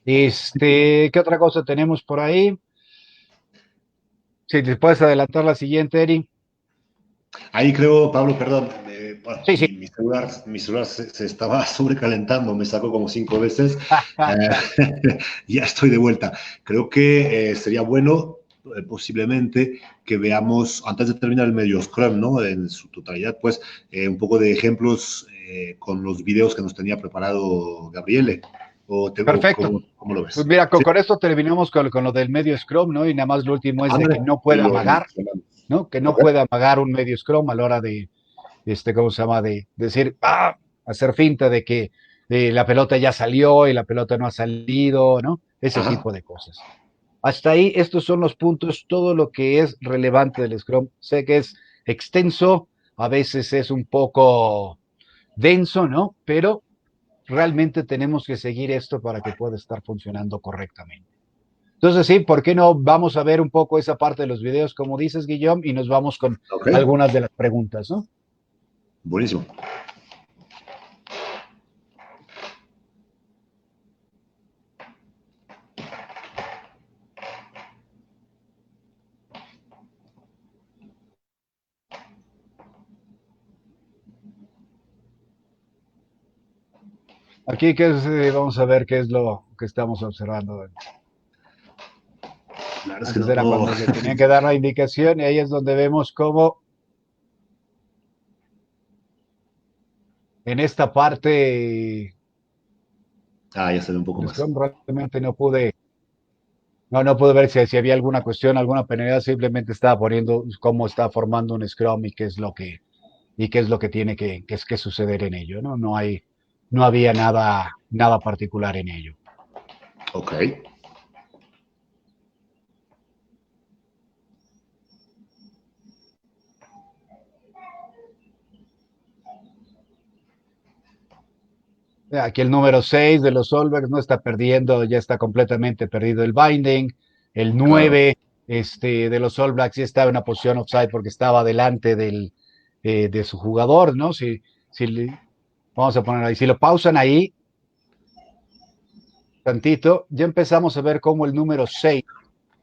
¿Qué otra cosa tenemos por ahí? Si te puedes adelantar la siguiente, Eri. Ahí creo, Pablo, perdón, bueno, Sí, sí. mi celular se estaba sobrecalentando, me sacó como 5 veces. Ya estoy de vuelta. Creo que sería bueno, posiblemente, que veamos, antes de terminar el medio Scrum, ¿no? En su totalidad, pues, un poco de ejemplos con los videos que nos tenía preparado Gabriele. Perfecto. ¿Cómo lo Pues ves? mira, Sí. con esto terminamos con lo del medio scrum, ¿no? Y nada más lo último es de que Ándale, no y pueda lo amagar, mencionamos. ¿no? Que no Ok. pueda amagar un medio scrum a la hora de, ¿cómo se llama? De decir, hacer finta de que la pelota ya salió y la pelota no ha salido, ¿no? Ese Ajá. tipo de cosas. Hasta ahí, estos son los puntos, todo lo que es relevante del scrum. Sé que es extenso, a veces es un poco denso, ¿no? Pero realmente tenemos que seguir esto para que pueda estar funcionando correctamente. Entonces, sí, ¿por qué no vamos a ver un poco esa parte de los videos, como dices, Guillaume, y nos vamos con Ok. algunas de las preguntas, ¿no? Buenísimo. Aquí vamos a ver qué es lo que estamos observando. La verdad es que Antes no, era no. cuando le tenían que dar la indicación y ahí es donde vemos cómo En esta parte, Ya se ve un poco el más. Scrum realmente no pude ver si había alguna cuestión, alguna penalidad, simplemente estaba poniendo cómo está formando un Scrum y qué es lo que tiene que suceder en ello, ¿no? No había nada particular en ello. Ok. Aquí el número 6 de los Solbergs no está perdiendo, ya está completamente perdido el binding. El Claro. 9 de los All Blacks ya estaba en una posición offside porque estaba delante de su jugador, ¿no? Vamos a poner ahí, si lo pausan ahí tantito, ya empezamos a ver cómo el número 6,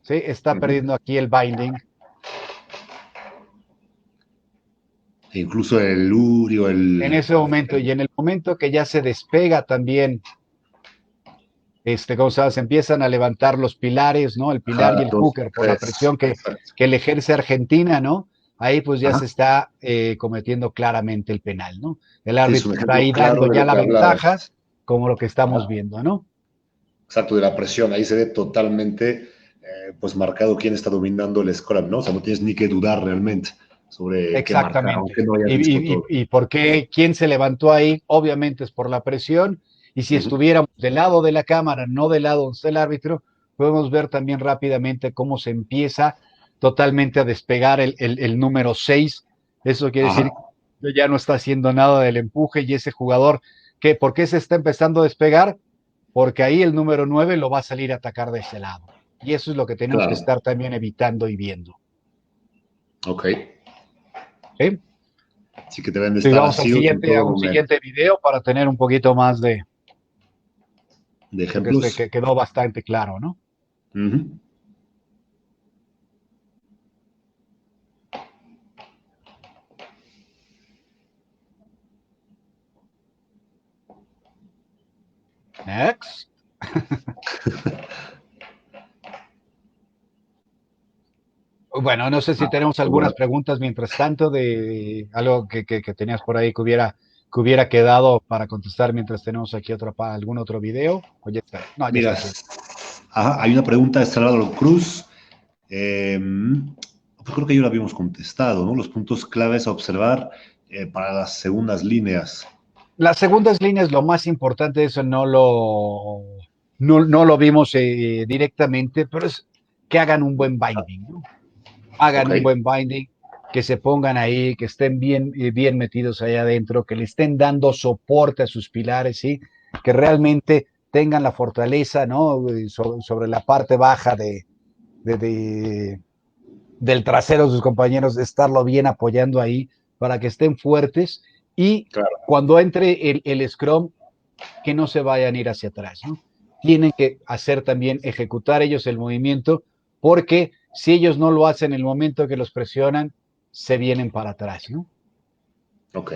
¿sí? Está Ujú. perdiendo aquí el binding. E incluso el Uri o En ese momento y en el momento que ya se despega también, ¿cómo se llama? Se empiezan a levantar los pilares, ¿no? El pilar ajá, y el dos, hooker por la tres. presión Exacto. que le ejerce Argentina, ¿no? Ahí pues ya se Ajá. está cometiendo claramente el penal, ¿no? El Es árbitro un está ejemplo ahí dando claro de ya lo la que ventaja, hablabas. como lo que estamos Ajá. viendo, ¿no? Exacto, de la presión. Ahí se ve totalmente pues marcado quién está dominando el scrum, ¿no? O sea, no tienes ni que dudar realmente sobre qué marcar, aunque Exactamente. no hayas Y, visto y, todo. y, y por qué, quién se levantó ahí, obviamente es por la presión. Y si Ujú. estuviéramos del lado de la cámara, no del lado donde está el árbitro, podemos ver también rápidamente cómo se empieza totalmente a despegar el número 6. Eso quiere Ajá, decir que ya no está haciendo nada del empuje y ese jugador, ¿por qué se está empezando a despegar? Porque ahí el número 9 lo va a salir a atacar de ese lado. Y eso es lo que tenemos que claro. estar también evitando y viendo. Ok. ¿Sí? Sí que deben de Sí, estar vamos al así en siguiente, a todo un momento. siguiente video para tener un poquito más De porque ejemplos. quedó bastante claro, ¿no? Ujú. Next. Bueno, no sé si tenemos Pues bueno, algunas preguntas mientras tanto de algo que tenías por ahí que hubiera quedado para contestar mientras tenemos aquí algún otro video. O ya está. No, ya mira, está aquí. ajá, hay una pregunta de Salvador Cruz. Pues creo que ya lo habíamos contestado, ¿no? Los puntos claves a observar para las segundas líneas. Las segundas líneas, lo más importante, eso no lo vimos directamente, pero es que hagan un buen binding, ¿no? Hagan Ok, un buen binding, que se pongan ahí, que estén bien metidos ahí adentro, que le estén dando soporte a sus pilares, ¿sí? Que realmente tengan la fortaleza, ¿no? Sobre la parte baja de, de, del trasero de sus compañeros, de estarlo bien apoyando ahí para que estén fuertes y claro, cuando entre el Scrum, que no se vayan a ir hacia atrás, ¿no? Tienen que hacer también, ejecutar ellos el movimiento, porque si ellos no lo hacen en el momento que los presionan, se vienen para atrás, ¿no? ok.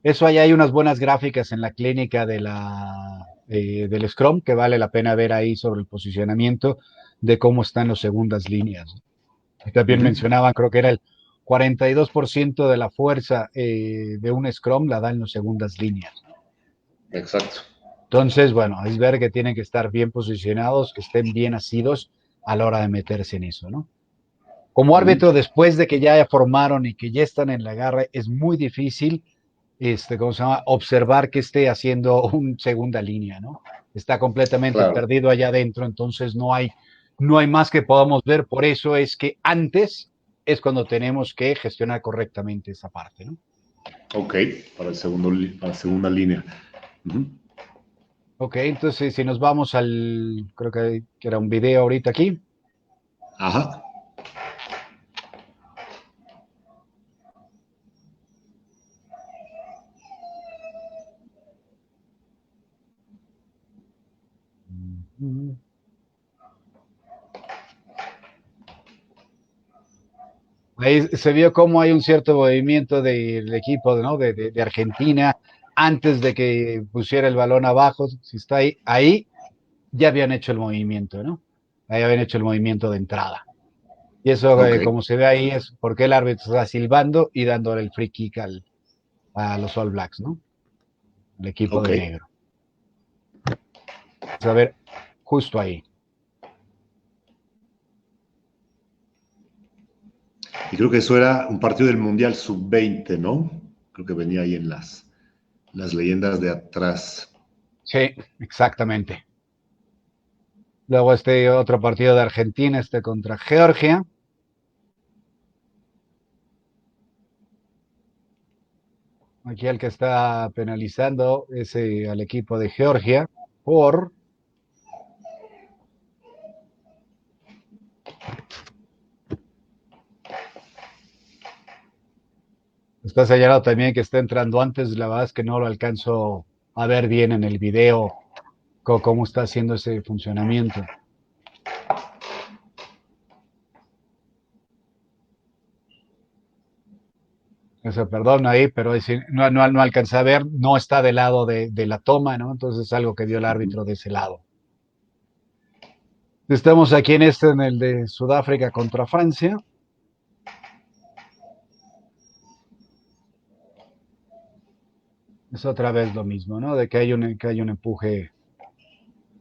Eso ahí hay unas buenas gráficas en la clínica del Scrum que vale la pena ver ahí sobre el posicionamiento de cómo están las segundas líneas. Y también Ujú. mencionaban, creo que era el 42% de la fuerza de un Scrum la dan las segundas líneas. Exacto. Entonces, bueno, es ver que tienen que estar bien posicionados, que estén bien asidos a la hora de meterse en eso, ¿no? Como Ujú. árbitro, después de que ya formaron y que ya están en la garra, es muy difícil, ¿cómo se llama? Observar que esté haciendo un segunda línea, ¿no? Está completamente Claro, perdido allá adentro, entonces no hay más que podamos ver. Por eso es que antes es cuando tenemos que gestionar correctamente esa parte, ¿no? ok, para el segundo, para la segunda línea. Ujú. Ok, entonces si nos vamos creo que era un video ahorita aquí. Ajá. Ahí se vio cómo hay un cierto movimiento del equipo, ¿no? de Argentina antes de que pusiera el balón abajo. Si está ahí ya habían hecho el movimiento, ¿no? Ahí habían hecho el movimiento de entrada. Y eso, Ok, como se ve ahí, es porque el árbitro está silbando y dándole el free kick a los All Blacks, ¿no? El equipo Ok. de negro. Vamos a ver, justo ahí. Y creo que eso era un partido del Mundial Sub-20, ¿no? Creo que venía ahí en las leyendas de atrás. Sí, exactamente. Luego este otro partido de Argentina, este contra Georgia. Aquí el que está penalizando es al equipo de Georgia por... Está señalado también que está entrando antes, la verdad es que no lo alcanzo a ver bien en el video cómo está haciendo ese funcionamiento. Eso, perdón ahí, pero no alcancé a ver, no está del lado de la toma, ¿no? Entonces es algo que dio el árbitro de ese lado. Estamos aquí en el de Sudáfrica contra Francia. Es otra vez lo mismo, ¿no? De que hay un empuje,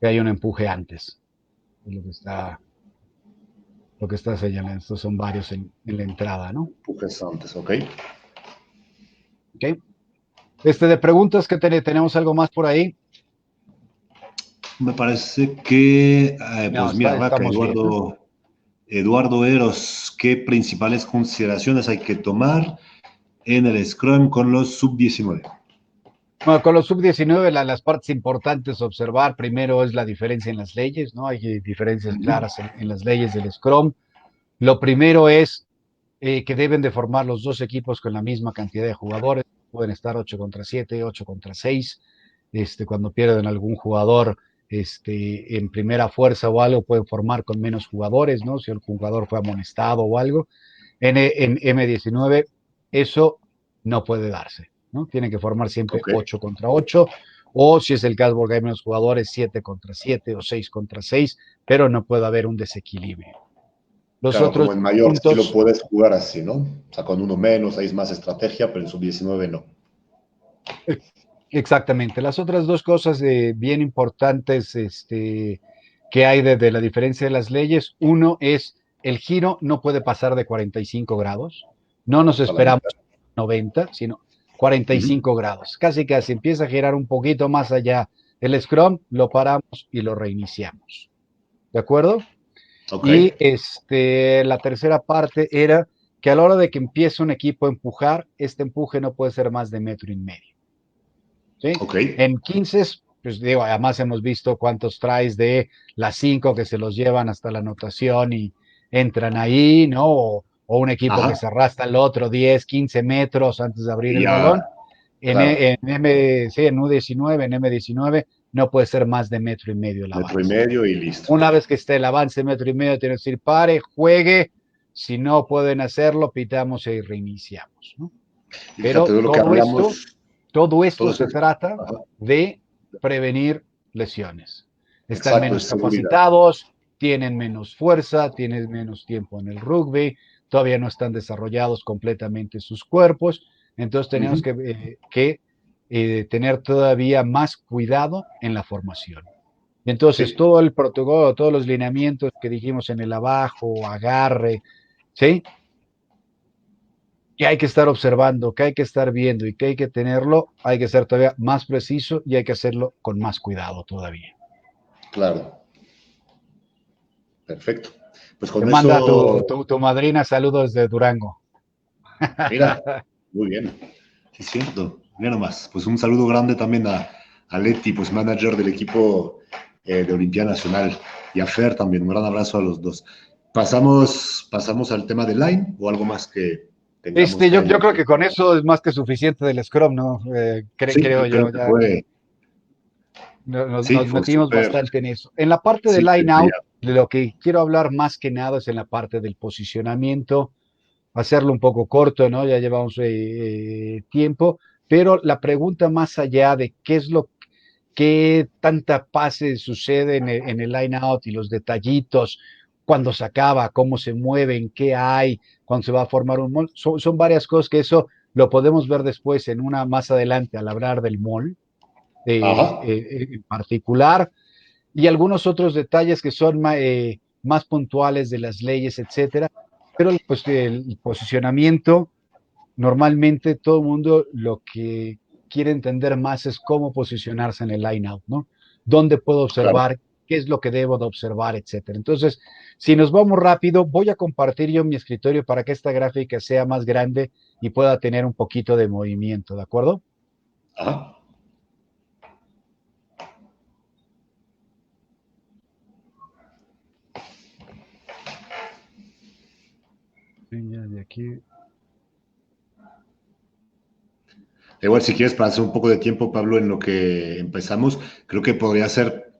que hay un empuje antes. Es lo que está señalando. Estos son varios en la entrada, ¿no? Empujes antes, ok. Ok. De preguntas que tenemos algo más por ahí. Me parece que, No, pues mira, acá estamos bien, ¿no? Eduardo Eros, ¿qué principales consideraciones hay que tomar en el Scrum con los sub-19? Bueno, con los sub-19, las partes importantes a observar, primero es la diferencia en las leyes, ¿no? Hay diferencias claras en las leyes del Scrum. Lo primero es que deben de formar los dos equipos con la misma cantidad de jugadores. Pueden estar 8 contra 7, 8 contra 6. Cuando pierden algún jugador en primera fuerza o algo, pueden formar con menos jugadores, ¿no? Si el jugador fue amonestado o algo. En M19 eso no puede darse, ¿no? Tienen que formar siempre Ok. 8 contra 8, o si es el caso porque hay menos jugadores, 7 contra 7 o 6 contra 6, pero no puede haber un desequilibrio. Los Claro, otros como en mayor sí lo puntos, puedes jugar así, ¿no? O sea, con uno menos, ahí es más estrategia, pero en sub-19 no. exactamente. Las otras dos cosas bien importantes que hay de la diferencia de las leyes, uno es el giro no puede pasar de 45 grados. No nos A la esperamos mitad. 90, sino 45 grados. Casi casi empieza a girar un poquito más allá el scrum, lo paramos y lo reiniciamos. ¿De acuerdo? Ok, Y la tercera parte era que a la hora de que empiece un equipo a empujar, este empuje no puede ser más de 1,5 metros. ¿Sí? ok. En 15, pues digo, además hemos visto cuántos traes de las 5 que se los llevan hasta la anotación y entran ahí, ¿no? O un equipo que Ajá. se arrastra al otro 10, 15 metros antes de abrir Y el balón. ya, claro, Sí, en U19, en M19, no puede ser más de 1,5 metros el metro y avance. medio y listo. Una vez que esté el avance 1,5 metros, tiene que decir pare, juegue. Si no pueden hacerlo, pitamos y reiniciamos, ¿no? Y fíjate Pero de lo que hablamos, todo esto todo se esto es, trata ajá, de prevenir lesiones. Están exacto, menos es seguridad. capacitados, tienen menos fuerza, tienen menos tiempo en el rugby, todavía no están desarrollados completamente sus cuerpos, entonces tenemos Ujú. que tener todavía más cuidado en la formación. Entonces, Sí, todo el protocolo, todos los lineamientos que dijimos en el abajo, agarre, ¿sí? Que hay que estar observando, que hay que estar viendo y que hay que tenerlo, hay que ser todavía más preciso y hay que hacerlo con más cuidado todavía. claro, perfecto. Pues Te con manda eso, tu madrina saludos desde Durango. mira, muy bien. Sí, es cierto. Mira nomás. Pues un saludo grande también a Leti, pues manager del equipo de Olimpia Nacional, y a Fer también. Un gran abrazo a los dos. Pasamos al tema de Line o algo más que tengamos que Yo añadir. creo que con eso es más que suficiente del Scrum, ¿no? Sí, Creo creo yo, que ya fue, sí, nos fue metimos súper, bastante en eso. En la parte de sí, line out, detallado. de lo que quiero hablar más que nada es en la parte del posicionamiento, hacerlo un poco corto, ¿no? Ya llevamos tiempo, pero la pregunta más allá de qué tanta pase sucede en el line out y los detallitos, cuando se acaba, cómo se mueven, qué hay, cuando se va a formar un son varias cosas que eso lo podemos ver después más adelante al hablar del mall Ajá, en particular y algunos otros detalles que son más puntuales de las leyes, etcétera. Pero pues, el posicionamiento, normalmente todo el mundo lo que quiere entender más es cómo posicionarse en el line-out, ¿no? ¿Dónde puedo claro. observar? ¿Qué es lo que debo de observar, etcétera? Entonces, si nos vamos rápido, voy a compartir yo mi escritorio para que esta gráfica sea más grande y pueda tener un poquito de movimiento, ¿de acuerdo? Ajá. Sí, ya de aquí. Igual, si quieres, para hacer un poco de tiempo, Pablo, en lo que empezamos, creo que podría ser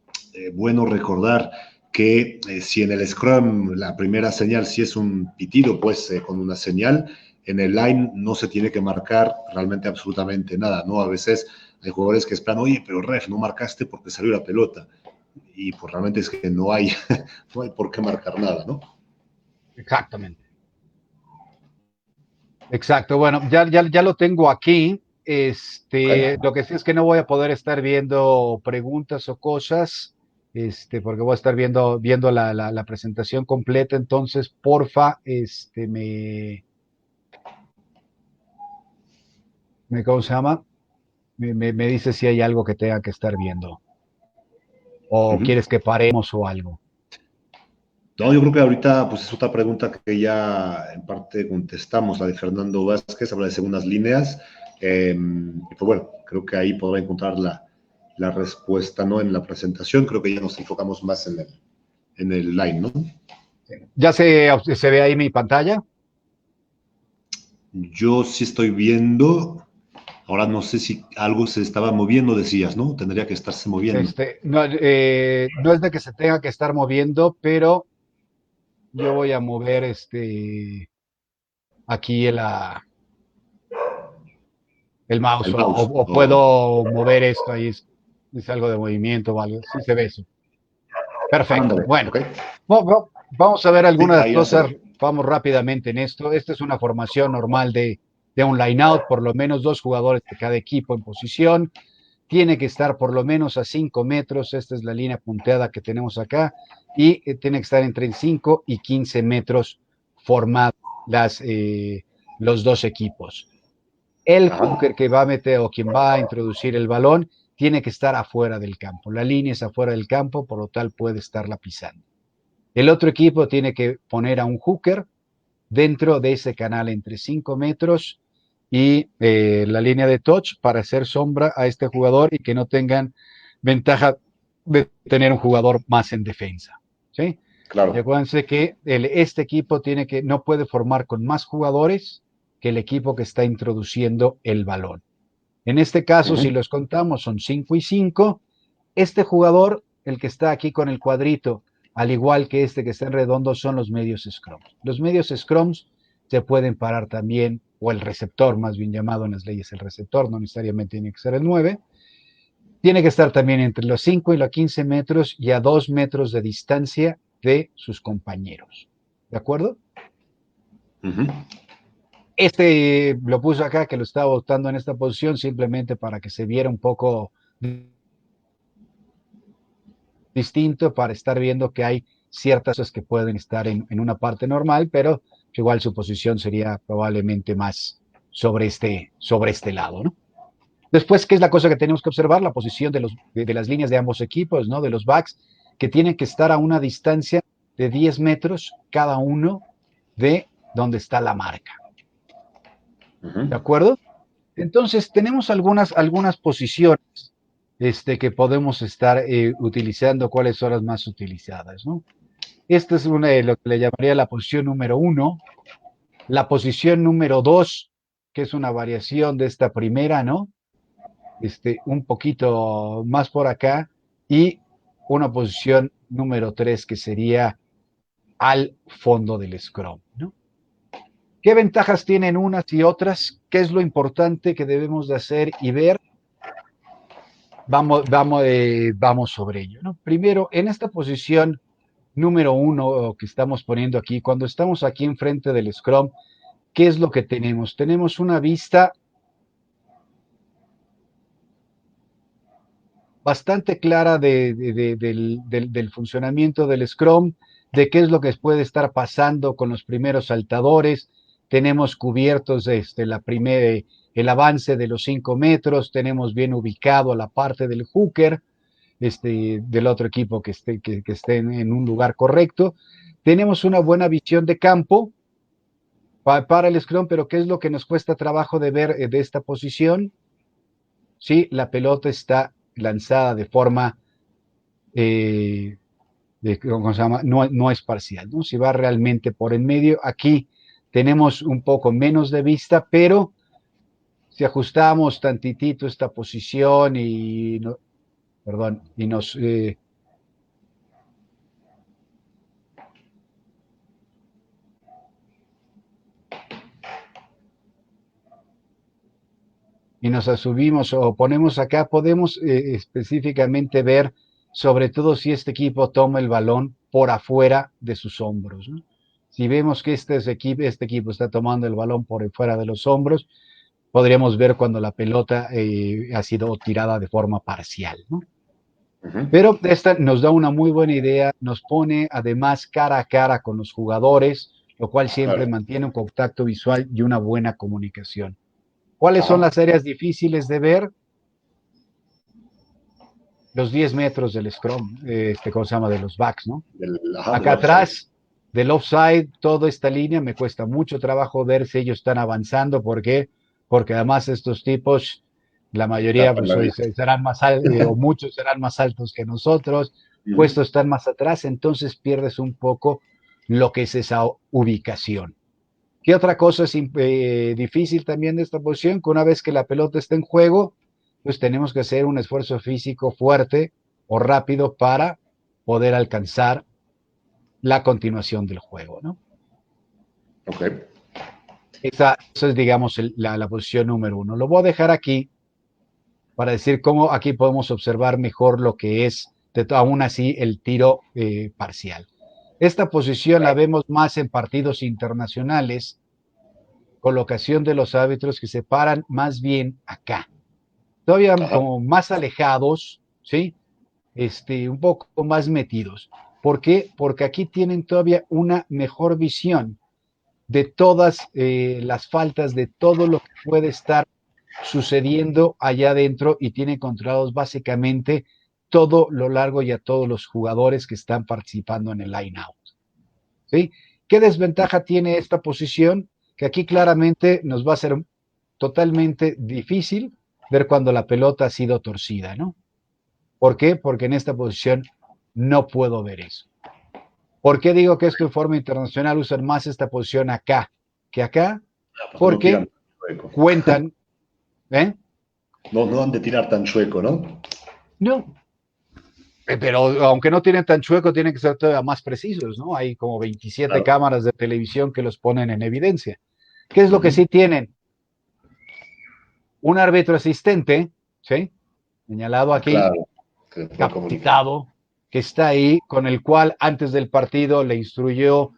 bueno recordar que si en el Scrum la primera señal sí es un pitido, pues con una señal, en el line no se tiene que marcar realmente absolutamente nada, ¿no? A veces hay jugadores que esperan, oye, pero ref, no marcaste porque salió la pelota. Y pues realmente es que no hay, no hay por qué marcar nada, ¿no? Exactamente. Exacto. Bueno, ya lo tengo aquí. Okay. Lo que sí es que no voy a poder estar viendo preguntas o cosas, porque voy a estar viendo la presentación completa. Entonces, porfa, ¿cómo se llama? Me dice si hay algo que tenga que estar viendo Uh o -huh. quieres que paremos o algo. No, yo creo que ahorita pues es otra pregunta que ya en parte contestamos, la de Fernando Vázquez, habla de segundas líneas. Y pues bueno, creo que ahí podrá encontrar la respuesta, ¿no? En la presentación, creo que ya nos enfocamos más en el line, ¿no? ¿Ya se ve ahí mi pantalla? Yo sí estoy viendo, ahora no sé si algo se estaba moviendo, decías, ¿no? Tendría que estarse moviendo. No, no es de que se tenga que estar moviendo, pero yo voy a mover aquí el mouse El mouse. o puedo mover esto ahí, es algo de movimiento o algo. Sí se ve eso. Perfecto. Ándale, Bueno, ok. vamos a ver Sí, algunas ahí ya se cosas. ve. Vamos rápidamente en esto. Esta es una formación normal de un line-out, por lo menos dos jugadores de cada equipo en posición. Tiene que estar por lo menos a 5 metros. Esta es la línea punteada que tenemos acá. Y tiene que estar entre 5 y 15 metros formados los dos equipos. El Ajá. hooker que va a meter o quien va a introducir el balón tiene que estar afuera del campo. La línea es afuera del campo, por lo tal puede estarla pisando. El otro equipo tiene que poner a un hooker dentro de ese canal entre 5 metros y la línea de touch para hacer sombra a este jugador y que no tengan ventaja de tener un jugador más en defensa. ¿Sí? Y Claro. acuérdense que este equipo no puede formar con más jugadores que el equipo que está introduciendo el balón. En este Uh caso, si -huh. los contamos, son 5 y 5. Este jugador, el que está aquí con el cuadrito, al igual que este que está en redondo, son los medios scrums. Los medios scrums se pueden parar también, o el receptor, más bien llamado en las leyes el receptor, no necesariamente tiene que ser el 9. Tiene que estar también entre los 5 y los 15 metros y a 2 metros de distancia de sus compañeros. ¿De acuerdo? Uh -huh. Lo puso acá, que lo estaba votando en esta posición, simplemente para que se viera un poco distinto, para estar viendo que hay ciertas cosas que pueden estar en una parte normal, pero que igual su posición sería probablemente más sobre este lado, ¿no? Después, ¿qué es la cosa que tenemos que observar? La posición de las líneas de ambos equipos, ¿no? De los backs, que tienen que estar a una distancia de 10 metros cada uno de donde está la marca. Uh -huh. ¿De acuerdo? Entonces, tenemos algunas posiciones que podemos estar utilizando, cuáles son las más utilizadas, ¿no? Esta es una de lo que le llamaría la posición número uno. La posición número dos, que es una variación de esta primera, ¿no? Un poquito más por acá. Y una posición número tres, que sería al fondo del scrum, ¿no? ¿Qué ventajas tienen unas y otras? ¿Qué es lo importante que debemos de hacer y ver? Vamos sobre ello, ¿no? Primero, en esta posición número uno que estamos poniendo aquí, cuando estamos aquí enfrente del Scrum, ¿qué es lo que tenemos? Tenemos una vista bastante clara del funcionamiento del Scrum, de qué es lo que puede estar pasando con los primeros saltadores. Tenemos cubiertos el avance de los 5 metros, tenemos bien ubicado a la parte del hooker, del otro equipo que esté en un lugar correcto. Tenemos una buena visión de campo para el Scrum, pero ¿qué es lo que nos cuesta trabajo de ver de esta posición? Sí, la pelota está lanzada de forma, ¿cómo se llama? No es parcial, ¿no? Si va realmente por en medio, aquí tenemos un poco menos de vista, pero si ajustamos tantitito esta posición perdón, y nos subimos o ponemos acá, podemos específicamente ver, sobre todo si este equipo toma el balón por afuera de sus hombros, ¿no? Si vemos que este equipo está tomando el balón por fuera de los hombros, podríamos ver cuando la pelota ha sido tirada de forma parcial, ¿no? Pero esta nos da una muy buena idea, nos pone además cara a cara con los jugadores, lo cual siempre mantiene un contacto visual y una buena comunicación. ¿Cuáles son las áreas difíciles de ver? Los 10 metros del scrum, ¿cómo se llama? De los backs, ¿no? Acá atrás, del offside, toda esta línea me cuesta mucho trabajo ver si ellos están avanzando. ¿Por qué? Porque además estos tipos, la mayoría pues, serán más altos, o muchos serán más altos que nosotros, puestos están más atrás, entonces pierdes un poco lo que es esa ubicación. ¿Qué otra cosa es difícil también de esta posición? Que una vez que la pelota está en juego, pues tenemos que hacer un esfuerzo físico fuerte o rápido para poder alcanzar la continuación del juego, ¿no? Ok. Esa es, digamos, la posición número 1. Lo voy a dejar aquí para decir cómo aquí podemos observar mejor lo que es, aún así, el tiro parcial. Esta posición la vemos más en partidos internacionales, colocación de los árbitros que se paran más bien acá, todavía como más alejados, ¿sí? Un poco más metidos. ¿Por qué? Porque aquí tienen todavía una mejor visión de todas las faltas, de todo lo que puede estar sucediendo allá adentro y tienen controlados básicamente todo lo largo y a todos los jugadores que están participando en el line out. ¿Sí? ¿Qué desventaja tiene esta posición? Que aquí claramente nos va a ser totalmente difícil ver cuando la pelota ha sido torcida, ¿no? ¿Por qué? Porque en esta posición no puedo ver eso. ¿Por qué digo que esto en forma internacional usan más esta posición acá que acá? Porque cuentan, ¿eh? No han de tirar tan chueco, ¿no? No, pero aunque no tienen tan chueco, tienen que ser todavía más precisos, ¿no? Hay como 27 cámaras de televisión que los ponen en evidencia. ¿Qué es lo que sí tienen? Un árbitro asistente, ¿sí? Señalado aquí, capacitado, que está ahí, con el cual antes del partido le instruyó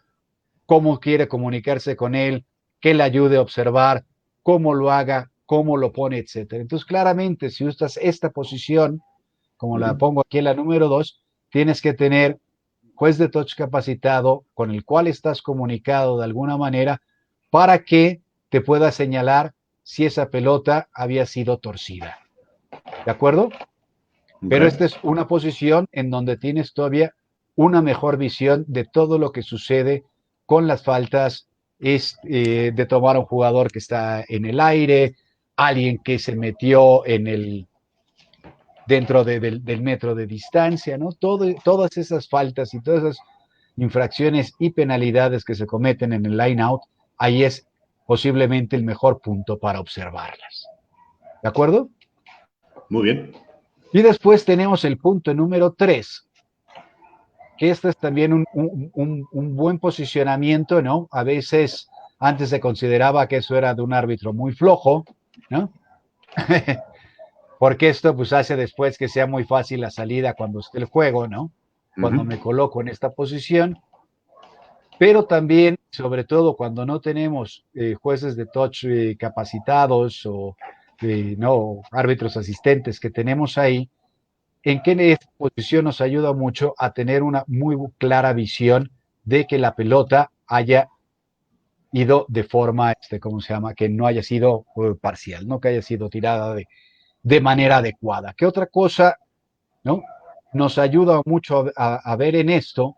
cómo quiere comunicarse con él, que le ayude a observar, cómo lo haga, cómo lo pone, etcétera. Entonces, claramente, si usas esta posición, como la pongo aquí en la número 2, tienes que tener juez de touch capacitado con el cual estás comunicado de alguna manera para que te pueda señalar si esa pelota había sido torcida. ¿De acuerdo? Pero esta es una posición en donde tienes todavía una mejor visión de todo lo que sucede con las faltas, de tomar a un jugador que está en el aire, alguien que se metió dentro del metro de distancia, ¿no? Todas esas faltas y todas esas infracciones y penalidades que se cometen en el line out, ahí es posiblemente el mejor punto para observarlas. ¿De acuerdo? Muy bien. Y después tenemos el punto número 3, que este es también un buen posicionamiento, ¿no? A veces antes se consideraba que eso era de un árbitro muy flojo, ¿no? Porque esto pues hace después que sea muy fácil la salida cuando esté el juego, ¿no? Cuando me coloco en esta posición. pero también, sobre todo cuando no tenemos jueces de touch capacitados o no árbitros asistentes que tenemos ahí, en qué esta posición nos ayuda mucho a tener una muy clara visión de que la pelota haya ido de forma, ¿cómo se llama? Que no haya sido parcial, no que haya sido tirada de manera adecuada. ¿Qué otra cosa, no? Nos ayuda mucho a ver en esto,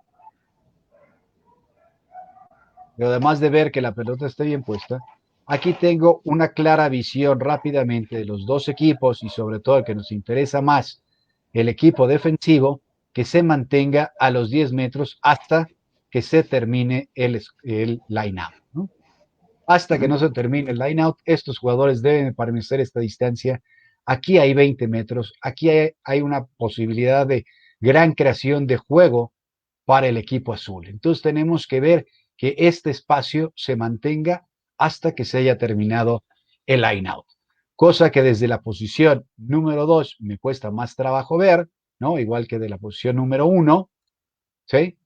además de ver que la pelota esté bien puesta, aquí tengo una clara visión rápidamente de los dos equipos y sobre todo el que nos interesa más, el equipo defensivo, que se mantenga a los 10 metros hasta que se termine el line-out, ¿no? Hasta que no se termine el line-out, estos jugadores deben permanecer esta distancia. Aquí hay 20 metros, aquí hay una posibilidad de gran creación de juego para el equipo azul. Entonces tenemos que ver que este espacio se mantenga hasta que se haya terminado el line-out. Cosa que desde la posición número 2 me cuesta más trabajo ver, ¿no? Igual que de la posición número 1, ¿sí?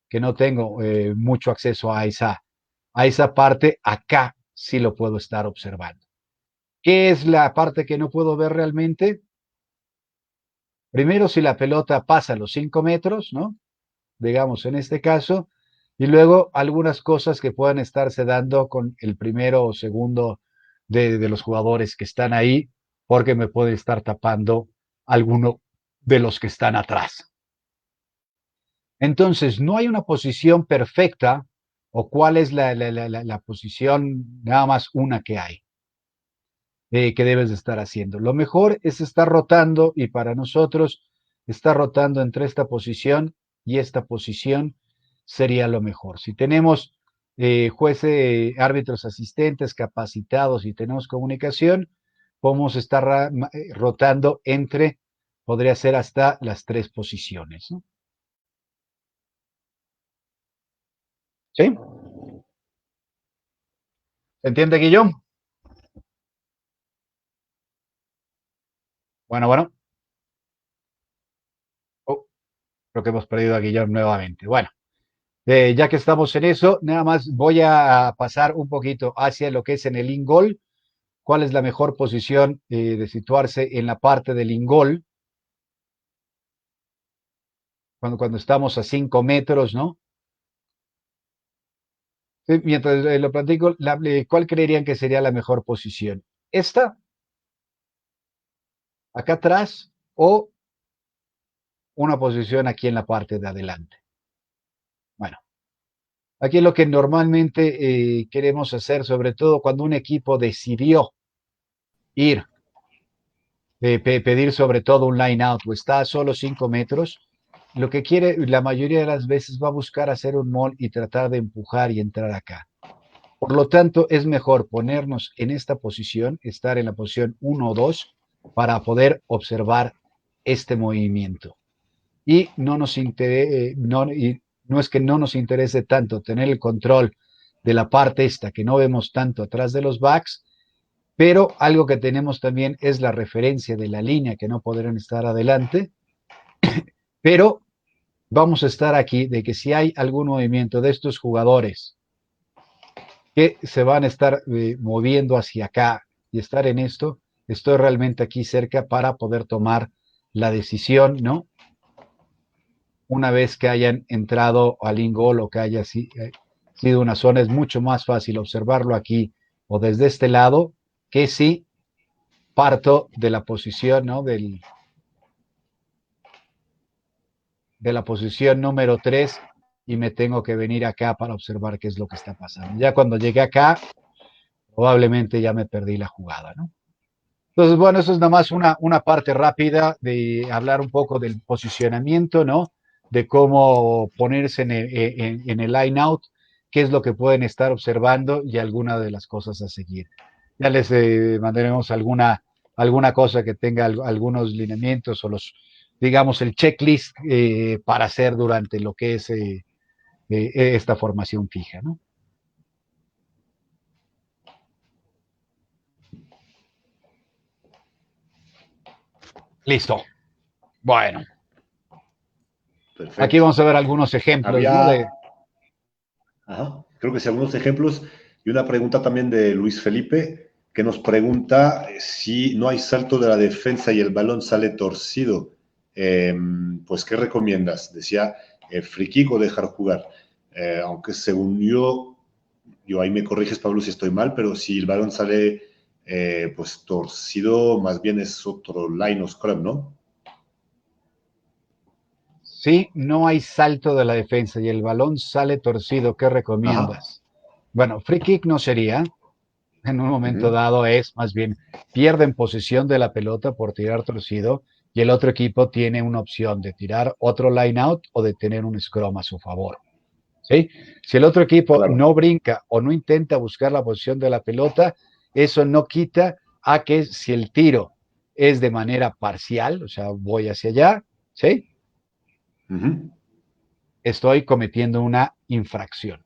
Que no tengo mucho acceso a esa parte, acá sí lo puedo estar observando. ¿Qué es la parte que no puedo ver realmente? Primero, si la pelota pasa los 5 metros, ¿no? Digamos en este caso, y luego algunas cosas que puedan estarse dando con el primero o segundo de los jugadores que están ahí, porque me puede estar tapando alguno de los que están atrás. Entonces, no hay una posición perfecta o cuál es la posición, nada más una que hay, que debes de estar haciendo. Lo mejor es estar rotando y para nosotros estar rotando entre esta posición y esta posición sería lo mejor. Si tenemos jueces, árbitros asistentes capacitados y tenemos comunicación, podemos estar rotando entre, podría ser hasta las tres posiciones, ¿no? ¿Sí? ¿Se entiende, Guillón? Bueno, bueno. Oh, creo que hemos perdido a Guillón nuevamente. Bueno, ya que estamos en eso, nada más voy a pasar un poquito hacia lo que es en el ingol. ¿Cuál es la mejor posición de situarse en la parte del ingol? Cuando estamos a 5 metros, ¿no? Sí, mientras lo platico, ¿cuál creerían que sería la mejor posición? ¿Esta, acá atrás, o una posición aquí en la parte de adelante? Bueno, aquí lo que normalmente queremos hacer, sobre todo cuando un equipo decidió ir, pedir sobre todo un line out o está a solo 5 metros, lo que quiere la mayoría de las veces va a buscar hacer un mall y tratar de empujar y entrar acá. Por lo tanto, es mejor ponernos en esta posición, estar en la posición 1 o 2 para poder observar este movimiento. Y no nos no es que no nos interese tanto tener el control de la parte esta que no vemos tanto atrás de los backs, pero algo que tenemos también es la referencia de la línea que no podrán estar adelante, pero vamos a estar aquí de que si hay algún movimiento de estos jugadores que se van a estar moviendo hacia acá y estar en esto, estoy realmente aquí cerca para poder tomar la decisión, ¿no? Una vez que hayan entrado al ingol o que haya sido una zona, es mucho más fácil observarlo aquí o desde este lado que si parto de la posición, ¿no? De la posición número 3 y me tengo que venir acá para observar qué es lo que está pasando. Ya cuando llegué acá, probablemente ya me perdí la jugada, ¿no? Entonces, bueno, eso es nada más una parte rápida de hablar un poco del posicionamiento, ¿no? De cómo ponerse en el line out, qué es lo que pueden estar observando y alguna de las cosas a seguir. Ya les mandaremos alguna cosa que tenga algunos lineamientos o digamos, el checklist para hacer durante lo que es esta formación fija, ¿no? Listo. Bueno, aquí Perfecto. vamos a ver algunos ejemplos, ¿no? Había, Ajá. Creo que sí, algunos ejemplos. Y una pregunta también de Luis Felipe, que nos pregunta si no hay salto de la defensa y el balón sale torcido. Pues, ¿qué recomiendas? Decía, free kick o dejar jugar. Aunque según yo ahí me corriges, Pablo, si estoy mal, pero si el balón sale pues torcido, más bien es otro line o scrum, ¿no? Sí, no hay salto de la defensa y el balón sale torcido. ¿Qué Ajá. recomiendas? Bueno, free kick no sería. En un momento Ujú. dado es más bien pierden posesión de la pelota por tirar torcido y el otro equipo tiene una opción de tirar otro line out o de tener un scrum a su favor. ¿Sí? Si el otro equipo Claro. no brinca o no intenta buscar la posición de la pelota, eso no quita a que si el tiro es de manera parcial, o sea, voy hacia allá, ¿sí? Ujú. Estoy cometiendo una infracción.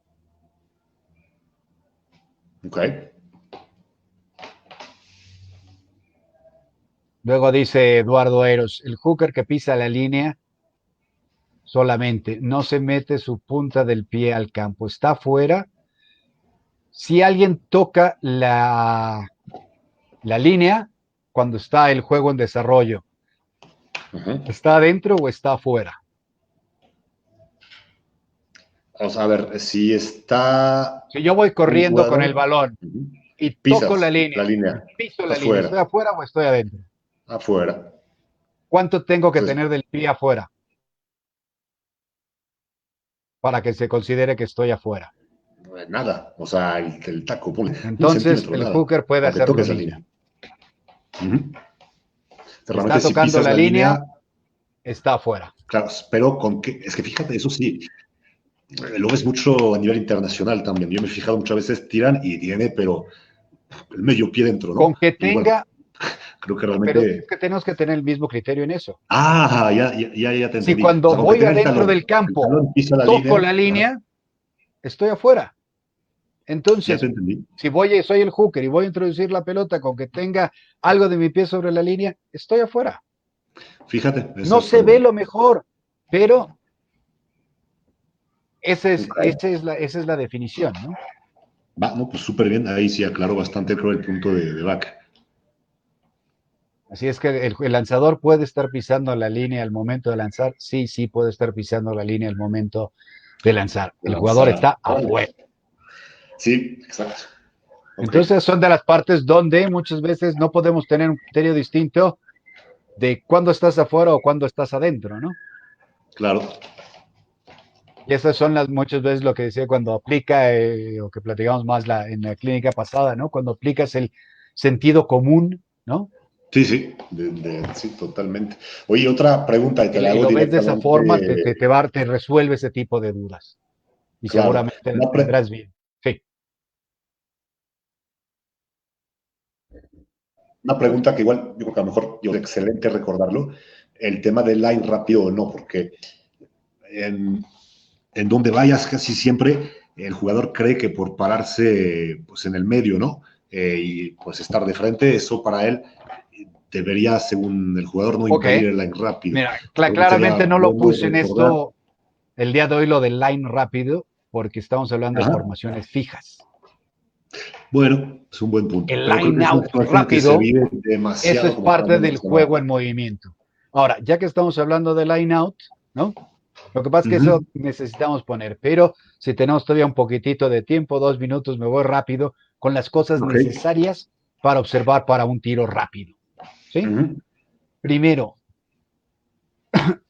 Ok. Luego dice Eduardo Eros, el hooker que pisa la línea solamente, no se mete su punta del pie al campo, está fuera. Si alguien toca la línea cuando está el juego en desarrollo, Ujú. ¿está adentro o está afuera? Vamos a ver, si está Si yo voy un corriendo con el jugador, balón ujú, y toco la pisas la línea y línea, piso la estás línea, ¿estoy fuera, afuera o estoy adentro? afuera. ¿Cuánto tengo que Entonces, tener del pie afuera para que se considere que estoy afuera? nada, o sea, el taco, ponle un Entonces centímetro, el nada, hooker puede aunque hacer lo toques la mismo. línea. Ujú. Está Realmente si tocando pisas la la línea, línea, está afuera. claro, pero con que, es que fíjate, eso sí, lo ves mucho a nivel internacional también. Yo me he fijado muchas veces, tiran y tiene, pero el medio pie dentro, ¿no? Con que Y bueno, tenga, creo que pero es realmente. que tenemos que tener el mismo criterio en eso. Ah, ya te Si entendí. O cuando sea, con que voy tenga adentro del el campo talón pisa la toco línea, la ajá, línea, estoy afuera. ya te Entonces, entendí. si voy, soy el hooker y voy a introducir la pelota con que tenga algo de mi pie sobre la línea, estoy afuera. Fíjate, No eso está se ve bueno. lo mejor, pero Ok. esa es la definición, ¿no? Va, no, pues súper bien. Ahí sí aclaró bastante, creo, el punto de Vaca. Así es que el lanzador puede estar pisando la línea al momento de lanzar. Sí, sí, puede estar pisando la línea al momento de lanzar. De El jugador lanzar. está Órale. afuera. Sí, exacto. Ok, Entonces son de las partes donde muchas veces no podemos tener un criterio distinto de cuándo estás afuera o cuándo estás adentro, ¿no? claro. Y esas son las muchas veces lo que decía cuando aplica, o que platicamos más en la clínica pasada, ¿no? Cuando aplicas el sentido común, ¿no? Sí, sí, sí, totalmente. Oye, otra pregunta y te la Y hago lo ves de esa directamente. forma, te resuelve ese tipo de dudas. Y Claro. seguramente las tendrás bien. Sí. Una pregunta que igual, yo creo que a lo mejor es excelente recordarlo, el tema del line rápido o no, porque en, en donde vayas casi siempre el jugador cree que por pararse pues, en el medio, ¿no? Y pues estar de frente, eso para él debería, según el jugador, no Ok. impedir el line rápido. Mira, Creo que sería claramente no lo bueno puse en recordar. esto el día de hoy, lo del line rápido, porque estamos hablando de Ajá. formaciones fijas. Bueno, es un buen punto, El pero creo que line es una out situación que se rápido, vive eso demasiado, es como estaba parte hablando del hace rato. juego en movimiento. Ahora, ya que estamos hablando de line out, ¿no? Lo que pasa es que eso Ujú. necesitamos poner, pero si tenemos todavía un poquitito de tiempo, 2 minutos, me voy rápido con las cosas Ok. necesarias para observar para un tiro rápido. ¿Sí? Ujú. Primero,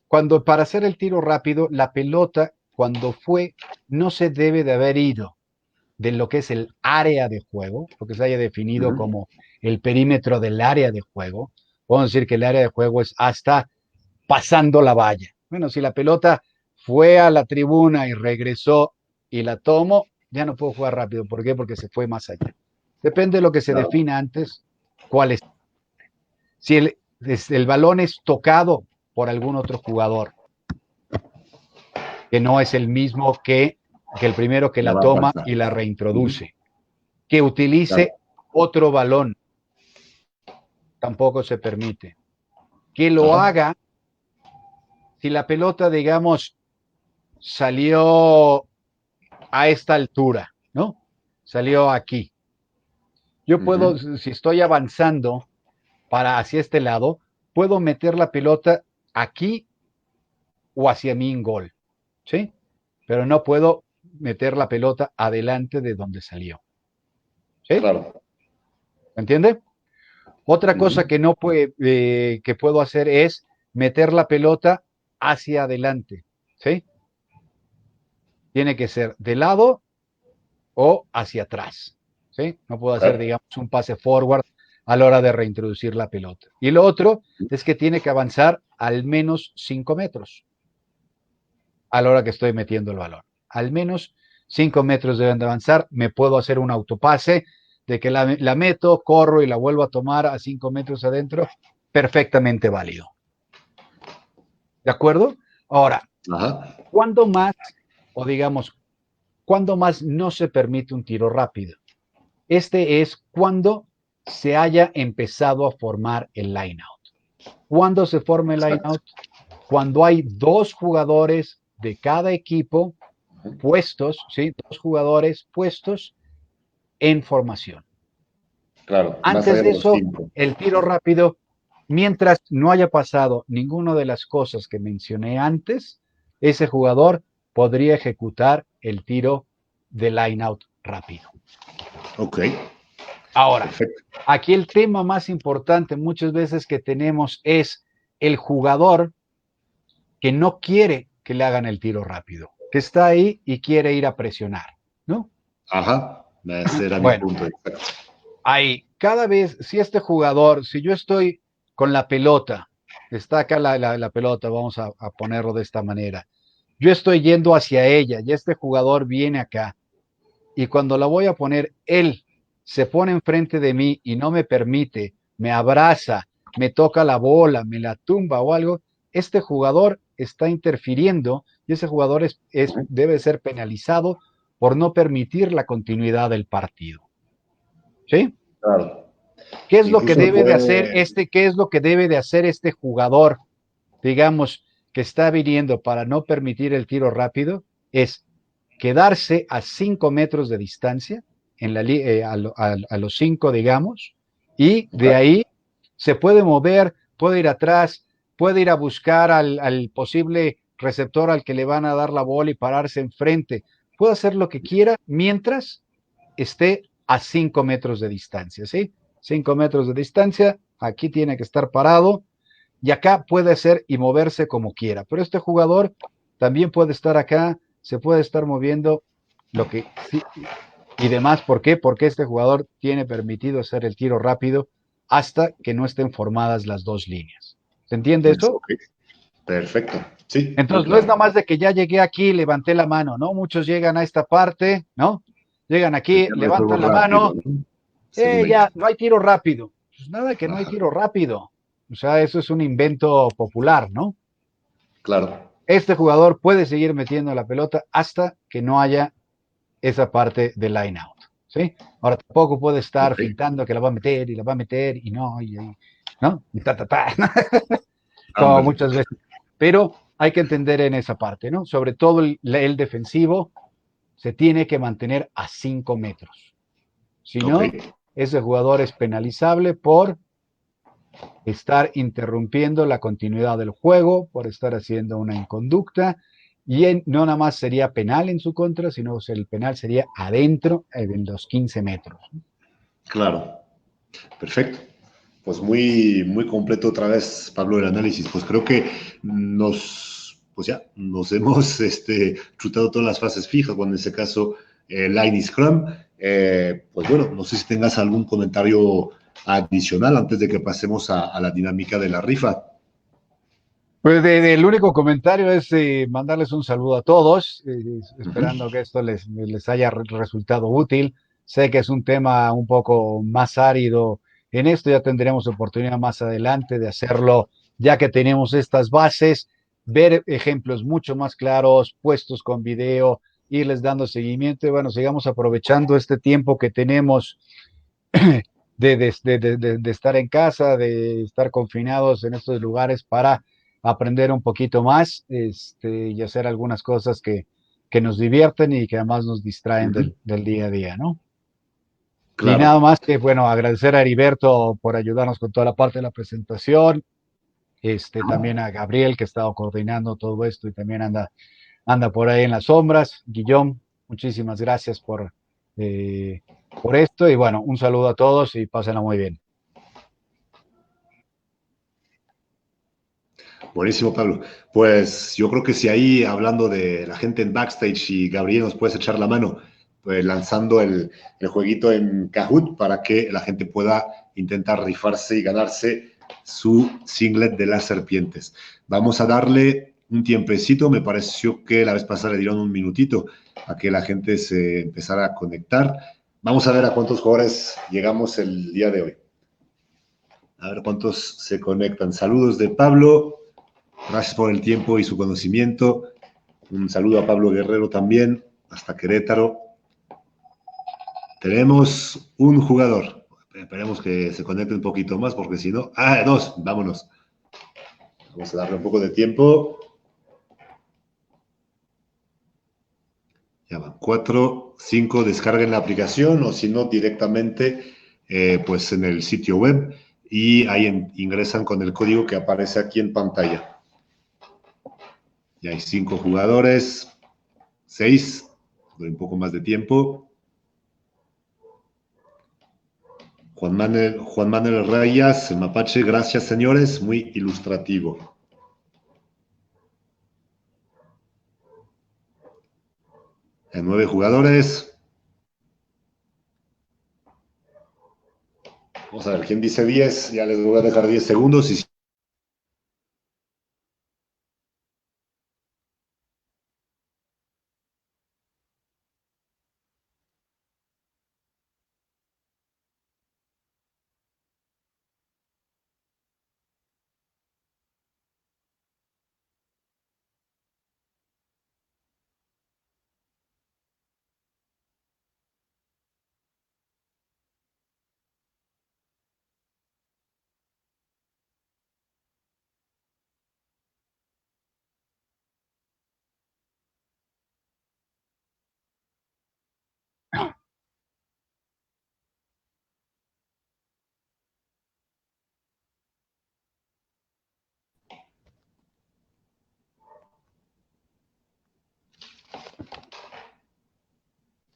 cuando para hacer el tiro rápido, la pelota, cuando fue, no se debe de haber ido de lo que es el área de juego, lo que se haya definido Ujú. como el perímetro del área de juego. Podemos decir que el área de juego es hasta pasando la valla. Bueno, si la pelota fue a la tribuna y regresó y la tomo, ya no puedo jugar rápido. ¿Por qué? Porque se fue más allá. Depende de lo que se Claro. defina antes, cuál es. Si el balón es tocado por algún otro jugador, que no es el mismo que el primero que Ya la va a toma pasar. y la Ujú. reintroduce. Que Claro. utilice otro balón, tampoco se permite. Que lo Ajá. haga si la pelota, digamos, salió a esta altura, ¿no? Salió aquí. Yo puedo, si estoy avanzando para hacia este lado, puedo meter la pelota aquí o hacia mí en gol, ¿sí? Pero no puedo meter la pelota adelante de donde salió, ¿sí? Claro. ¿Me entiende? Otra cosa que no puede, que puedo hacer es meter la pelota hacia adelante, ¿sí? Tiene que ser de lado o hacia atrás, ¿sí? No puedo hacer, Okay. digamos, un pase forward a la hora de reintroducir la pelota. Y lo otro es que tiene que avanzar al menos 5 metros a la hora que estoy metiendo el balón. Al menos 5 metros deben de avanzar. Me puedo hacer un autopase de que la meto, corro y la vuelvo a tomar a 5 metros adentro. Perfectamente válido. ¿De acuerdo? Ahora, Ajá. ¿cuándo más, o digamos, cuándo más no se permite un tiro rápido? Este es cuando se haya empezado a formar el line out. ¿Cuándo se forma el line Exacto. out? Cuando hay dos jugadores de cada equipo puestos, ¿sí? Dos jugadores puestos en formación. Claro. Más Antes allá de de los eso, 5. el tiro rápido, mientras no haya pasado ninguna de las cosas que mencioné antes, ese jugador podría ejecutar el tiro de line out rápido. Ok. Ahora, Perfecto. aquí el tema más importante muchas veces que tenemos es el jugador que no quiere que le hagan el tiro rápido, que está ahí y quiere ir a presionar, ¿no? Ajá. Ese era mi Bueno, punto. Exacto. ahí, cada vez, si este jugador, si yo estoy con la pelota, está acá la pelota, vamos a ponerlo de esta manera, yo estoy yendo hacia ella y este jugador viene acá y cuando la voy a poner, él se pone enfrente de mí y no me permite, me abraza, me toca la bola, me la tumba o algo, este jugador está interfiriendo y ese jugador debe ser penalizado por no permitir la continuidad del partido. ¿Sí? Claro. ¿Qué es lo que Incluso debe de hacer puede. qué es lo que debe de hacer este jugador, digamos, que está viniendo para no permitir el tiro rápido? Es quedarse a 5 metros de distancia, a los 5, digamos, y de Okay. ahí se puede mover, puede ir atrás, puede ir a buscar al posible receptor al que le van a dar la bola y pararse enfrente. Puede hacer lo que quiera mientras esté a 5 metros de distancia, ¿sí? 5 metros de distancia, aquí tiene que estar parado y acá puede ser y moverse como quiera, pero este jugador también puede estar acá, se puede estar moviendo lo que sí, y demás. ¿Por qué? Porque este jugador tiene permitido hacer el tiro rápido hasta que no estén formadas las dos líneas. ¿Se entiende eso? Ok. Perfecto. Sí, muy Entonces, no es claro. nada más de que ya llegué aquí, levanté la mano, ¿no? Muchos llegan a esta parte, ¿no? Llegan Que aquí, ya no hay juego levantan la rápido, mano, ¿no? Según ellos. ya, no hay tiro rápido. Pues nada que no hay Ajá. tiro rápido. O sea, eso es un invento popular, ¿no? Claro. Este jugador puede seguir metiendo la pelota hasta que no haya esa parte de line out, ¿sí? Ahora tampoco puede estar Ok. fintando que la va a meter y la va a meter y no, ¿no? Y como Ándale. muchas veces. Pero hay que entender en esa parte, ¿no? Sobre todo el defensivo se tiene que mantener a 5 metros. Si Ok. no, ese jugador es penalizable por estar interrumpiendo la continuidad del juego, por estar haciendo una inconducta, y no nada más sería penal en su contra, sino que el penal sería adentro en los 15 metros. Claro. Perfecto. Pues muy, muy completo otra vez, Pablo, el análisis. Pues creo que pues ya, nos hemos chutado todas las fases fijas, bueno, en ese caso, Line y Scrum. Pues bueno, no sé si tengas algún comentario adicional antes de que pasemos a la dinámica de la rifa. Pues el único comentario es mandarles un saludo a todos, Ujú. esperando que esto les haya resultado útil. Sé que es un tema un poco más árido en esto, ya tendremos oportunidad más adelante de hacerlo, ya que tenemos estas bases, ver ejemplos mucho más claros, puestos con video, irles dando seguimiento y bueno, sigamos aprovechando este tiempo que tenemos de estar en casa, de estar confinados en estos lugares para aprender un poquito más y hacer algunas cosas que nos divierten y que además nos distraen Ujú. del día a día, ¿no? Y nada Claro. más que, bueno, agradecer a Heriberto por ayudarnos con toda la parte de la presentación, también a Gabriel que ha estado coordinando todo esto y también anda por ahí en las sombras. Guillón, muchísimas gracias eh, por esto y bueno, un saludo a todos y pásenla muy bien. Buenísimo, Pablo. Pues yo creo que si ahí, hablando de la gente en backstage y Gabriel nos puedes echar la mano, pues lanzando el jueguito en Kahoot para que la gente pueda intentar rifarse y ganarse su singlet de las serpientes. Vamos a darle un tiempecito, me pareció que la vez pasada le dieron un minutito a que la gente se empezara a conectar. Vamos a ver a cuántos jugadores llegamos el día de hoy. A ver cuántos se conectan. Saludos de Pablo. Gracias por el tiempo y su conocimiento. Un saludo a Pablo Guerrero también, hasta Querétaro. Tenemos un jugador. Esperemos que se conecte un poquito más, porque si no. Ah, dos, vámonos. Vamos a darle un poco de tiempo. Ya van 4, 5. Descarguen la aplicación o si no, directamente pues en el sitio web y ahí ingresan con el código que aparece aquí en pantalla. Ya hay 5 jugadores, 6. Doy un poco más de tiempo. Juan Manuel Reyes, el mapache, gracias señores, muy ilustrativo. En 9 jugadores. Vamos a ver, ¿quién dice 10? Ya les voy a dejar 10 segundos y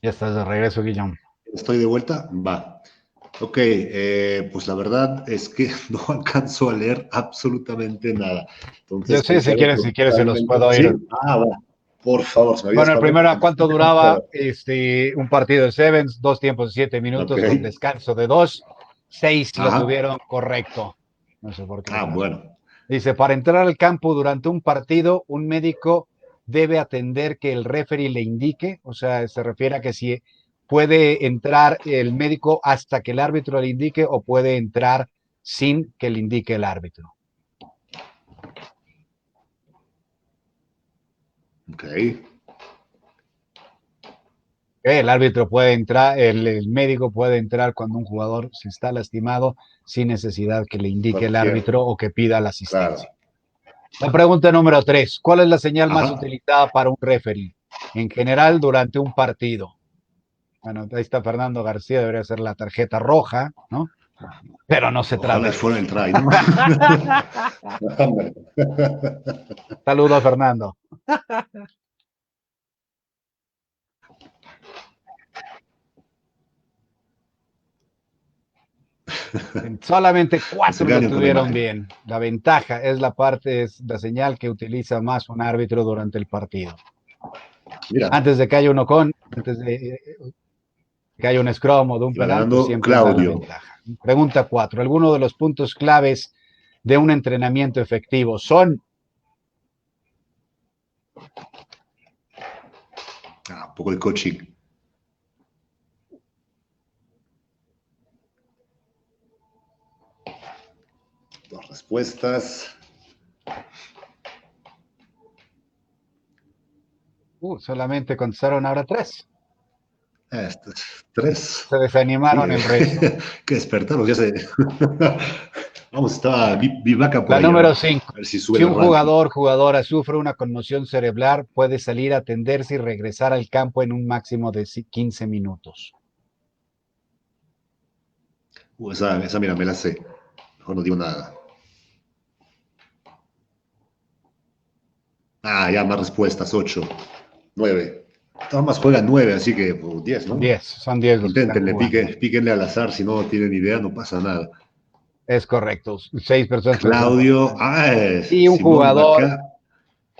Ya estás de regreso, Guillón. estoy de vuelta. Va. Ok, pues la verdad es que no alcanzo a leer absolutamente nada. Yo Entonces sé, prefiero si quieres, se los totalmente. puedo ir. Sí, va. Por favor, si me ayudas Bueno, el con primero, con ¿cuánto duraba pero, un partido de Sevens? 2 tiempos de 7 minutos con ok. descanso de 2. 6 lo Ajá. tuvieron correcto. No sé por qué, Ah, pero. bueno. Dice, para entrar al campo durante un partido, un médico debe atender que el referee le indique, o sea, se refiere a que si puede entrar el médico hasta que el árbitro le indique o puede entrar sin que le indique el árbitro. Ok. El árbitro puede entrar, el médico puede entrar cuando un jugador se está lastimado sin necesidad que le indique el Cualquier. árbitro o que pida la Claro. asistencia. La pregunta número 3. ¿Cuál es la señal más Ajá. utilizada para un referee en general durante un partido? Bueno, ahí está Fernando García, debería ser la tarjeta roja, ¿no? Pero no se Ojalá trata y de fuera eso. el try, ¿no? Saludo a Fernando. Solamente Se 4 lo engañan con la tuvieron imagen. bien. La ventaja es la parte, es la señal que utiliza más un árbitro durante el partido. Mira, Antes de que haya antes de que haya un scrum o de un iba penal, pues ganando siempre da la Claudio. ventaja. Pregunta 4. ¿Alguno de los puntos claves de un entrenamiento efectivo son? Ah, un poco de coaching. Dos respuestas. Solamente contestaron ahora 3. Tres. Se Sí, desanimaron el resto. que despertaros, ya sé. Vamos, estaba Vivaca por La ahí. A número 5. ver si sube Si el un ranking. jugadora sufre una conmoción cerebral, puede salir a atenderse y regresar al campo en un máximo de 15 minutos. Esa, mira, me la sé. Mejor no digo nada. Ah, ya más respuestas, 8, 9. Todas más juegan 9, así que 10, ¿no? Son 10 los que están Inténtenle, jugando. píquenle al azar, si no tienen idea, no pasa nada. Es correcto. 6 personas presentan. Claudio, Y un Simón jugador Vaca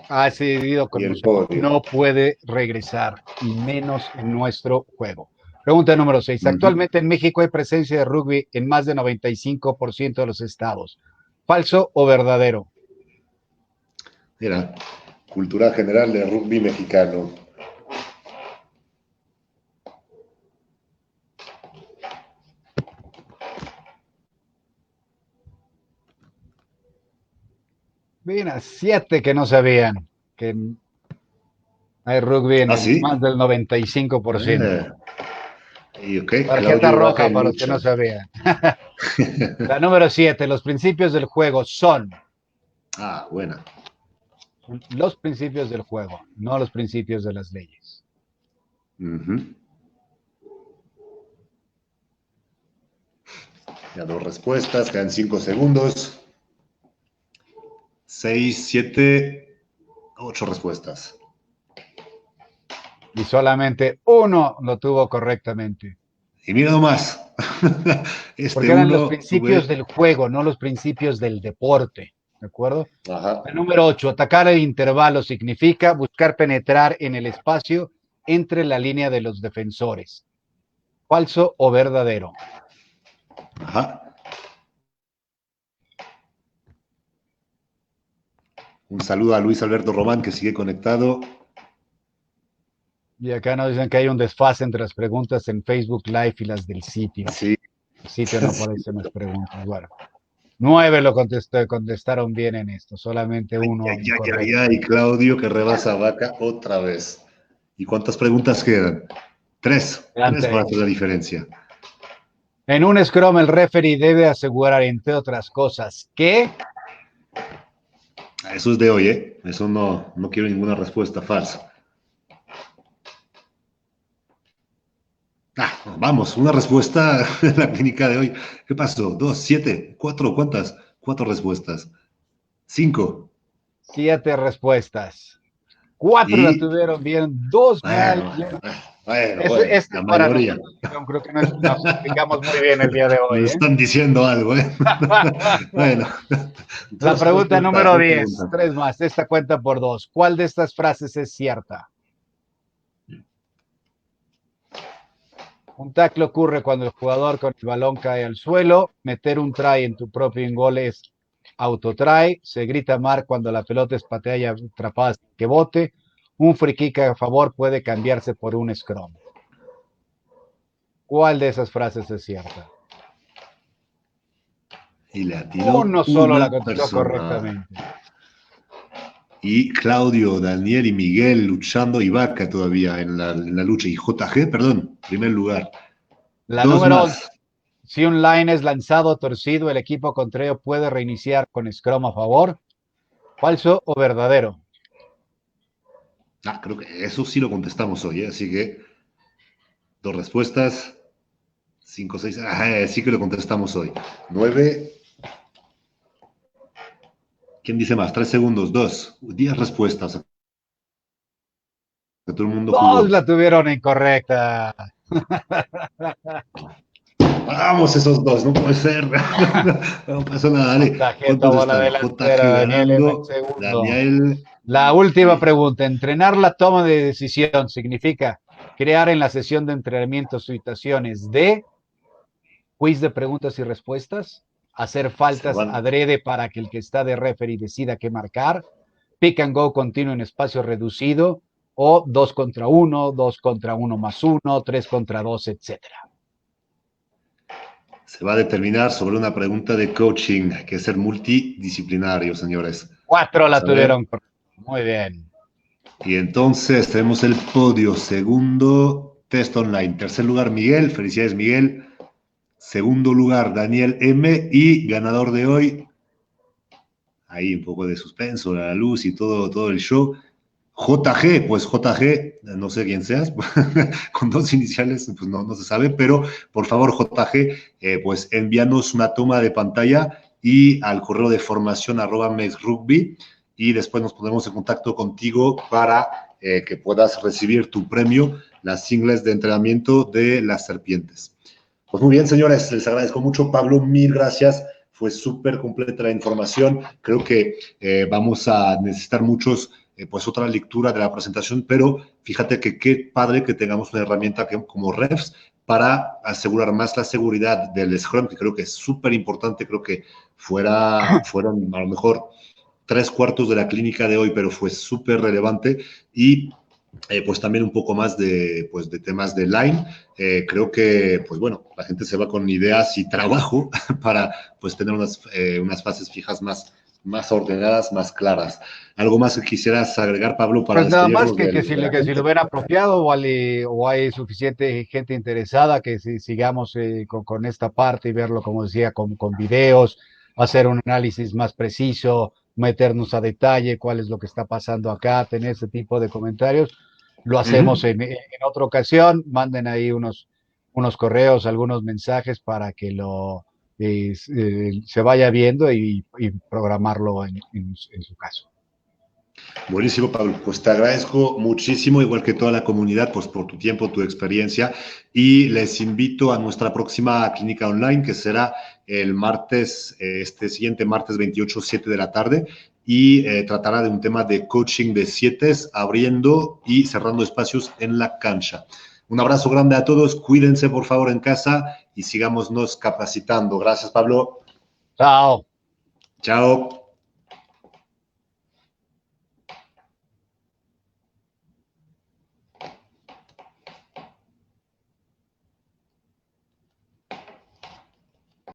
ha cedido y el conmoción. podio. No puede regresar, y menos en nuestro juego. Pregunta número 6. Ujú. Actualmente en México hay presencia de rugby en más de 95% de los estados. ¿Falso o verdadero? Mira, cultura general de rugby mexicano. Mira, 7 que no sabían que hay rugby en Ah, el sí. más del 95%. Y ok, Tarjeta Claudio Vaca roja en para los que lucha. no sabían. La número 7. Los principios del juego son Buena. los principios del juego, no los principios de las leyes. Ujú. Ya 2 respuestas, quedan 5 segundos. 6, 7, 8 respuestas. Y solamente uno lo tuvo correctamente. Y mira nomás. Porque eran los Uno principios tuve. del juego, no los principios del deporte. ¿De acuerdo? Ajá. La número 8. Atacar el intervalo significa buscar penetrar en el espacio entre la línea de los defensores. ¿Falso o verdadero? Ajá. Un saludo a Luis Alberto Román que sigue conectado. Y acá nos dicen que hay un desfase entre las preguntas en Facebook Live y las del sitio. Sí. El sitio no aparecen las preguntas. Bueno, 9 lo contestaron bien en esto, solamente uno incorrecto. Ay, Claudio que rebasa a Vaca otra vez. ¿Y cuántas preguntas quedan? 3. Eran 3 para 3. hacer la diferencia. En un scrum el referee debe asegurar, entre otras cosas, que Eso es de hoy, ¿eh? Eso no quiero ninguna respuesta falsa. Vamos, una respuesta en la clínica de hoy. ¿Qué pasó? 2, 7, 4, ¿cuántas? 4 respuestas. 5. 7 respuestas. 4 la Y, tuvieron bien, 2 mal. bueno, Este la es para mayoría. nosotros. Creo que nos explicamos muy bien el día de hoy. Nos están diciendo algo, ¿eh? Bueno, La dos pregunta respuestas, número dos 10. preguntas. 3 más. Esta cuenta por 2. ¿Cuál de estas frases es cierta? Un tackle ocurre cuando el jugador con el balón cae al suelo. Meter un try en tu propio gol es autotry. Se grita mar cuando la pelota es pateada y atrapada que bote. Un free kick a favor puede cambiarse por un scrum. ¿Cuál de esas frases es cierta? Y le atinó Uno solo la una contestó persona. correctamente. Y Claudio, Daniel y Miguel luchando y Vaca todavía en la lucha. Y JG, perdón, primer lugar. La 2 número 11. más. Si un line es lanzado o torcido, el equipo contrario puede reiniciar con scrum a favor. ¿Falso o verdadero? Creo que eso sí lo contestamos hoy, ¿eh? Así que 2 respuestas. 5, 6. Sí que lo contestamos hoy. 9. ¿Quién dice más? 3 segundos. 2. 10 respuestas. Que todo el mundo Dos jugó. la tuvieron incorrecta. Vamos esos 2, no puede ser. No pasa nada, dale. JG ¿Cuántos tomó la están? delantera, JG Daniel en el ganando. segundo. Daniel. La última pregunta. Entrenar la toma de decisión significa crear en la sesión de entrenamiento situaciones de quiz de preguntas y respuestas, hacer Se faltas van. adrede para que el que está de referee decida qué marcar, pick and go continuo en espacio reducido, o 2 contra 1, 2 contra 1 más 1, 3 contra 2, etcétera. Se va a determinar sobre una pregunta de coaching, que es ser multidisciplinario, señores. 4 la Vamos a ver. tuvieron. Muy bien. Y entonces tenemos el podio. Segundo, test online. Tercer lugar, Miguel. Felicidades, Miguel. Segundo lugar, Daniel M. Y ganador de hoy, ahí un poco de suspenso, la luz y todo el show. JG, pues JG, no sé quién seas, con dos iniciales, pues no se sabe, pero por favor, JG, pues envíanos una toma de pantalla y al correo de formación @mexrugby y después nos ponemos en contacto contigo para que puedas recibir tu premio, las singles de entrenamiento de las serpientes. Pues muy bien, señores, les agradezco mucho. Pablo, mil gracias. Fue súper completa la información. Creo que vamos a necesitar muchos pues otra lectura de la presentación, pero fíjate que qué padre que tengamos una herramienta como Refs para asegurar más la seguridad del Scrum, que creo que es súper importante. Creo que fueron a lo mejor 3/4 de la clínica de hoy, pero fue súper relevante. Y pues también un poco más pues, de temas de line. Creo que, pues bueno, la gente se va con ideas y trabajo para pues tener unas fases fijas más ordenadas, más claras. ¿Algo más que quisieras agregar, Pablo, para Pues nada más despedirnos que de la si lo gente? ven apropiado o hay suficiente gente interesada que si, sigamos con esta parte y verlo, como decía, con videos, hacer un análisis más preciso, meternos a detalle cuál es lo que está pasando acá, tener ese tipo de comentarios. Lo hacemos en otra ocasión. Manden ahí unos correos, algunos mensajes para que se vaya viendo y programarlo en su caso. Buenísimo, Pablo. Pues te agradezco muchísimo, igual que toda la comunidad, pues por tu tiempo, tu experiencia. Y les invito a nuestra próxima clínica online, que será el martes, este siguiente martes 28, 7 de la tarde. Y tratará de un tema de coaching de 7, abriendo y cerrando espacios en la cancha. Un abrazo grande a todos. Cuídense, por favor, en casa y sigámonos capacitando. Gracias, Pablo. Chao. Chao.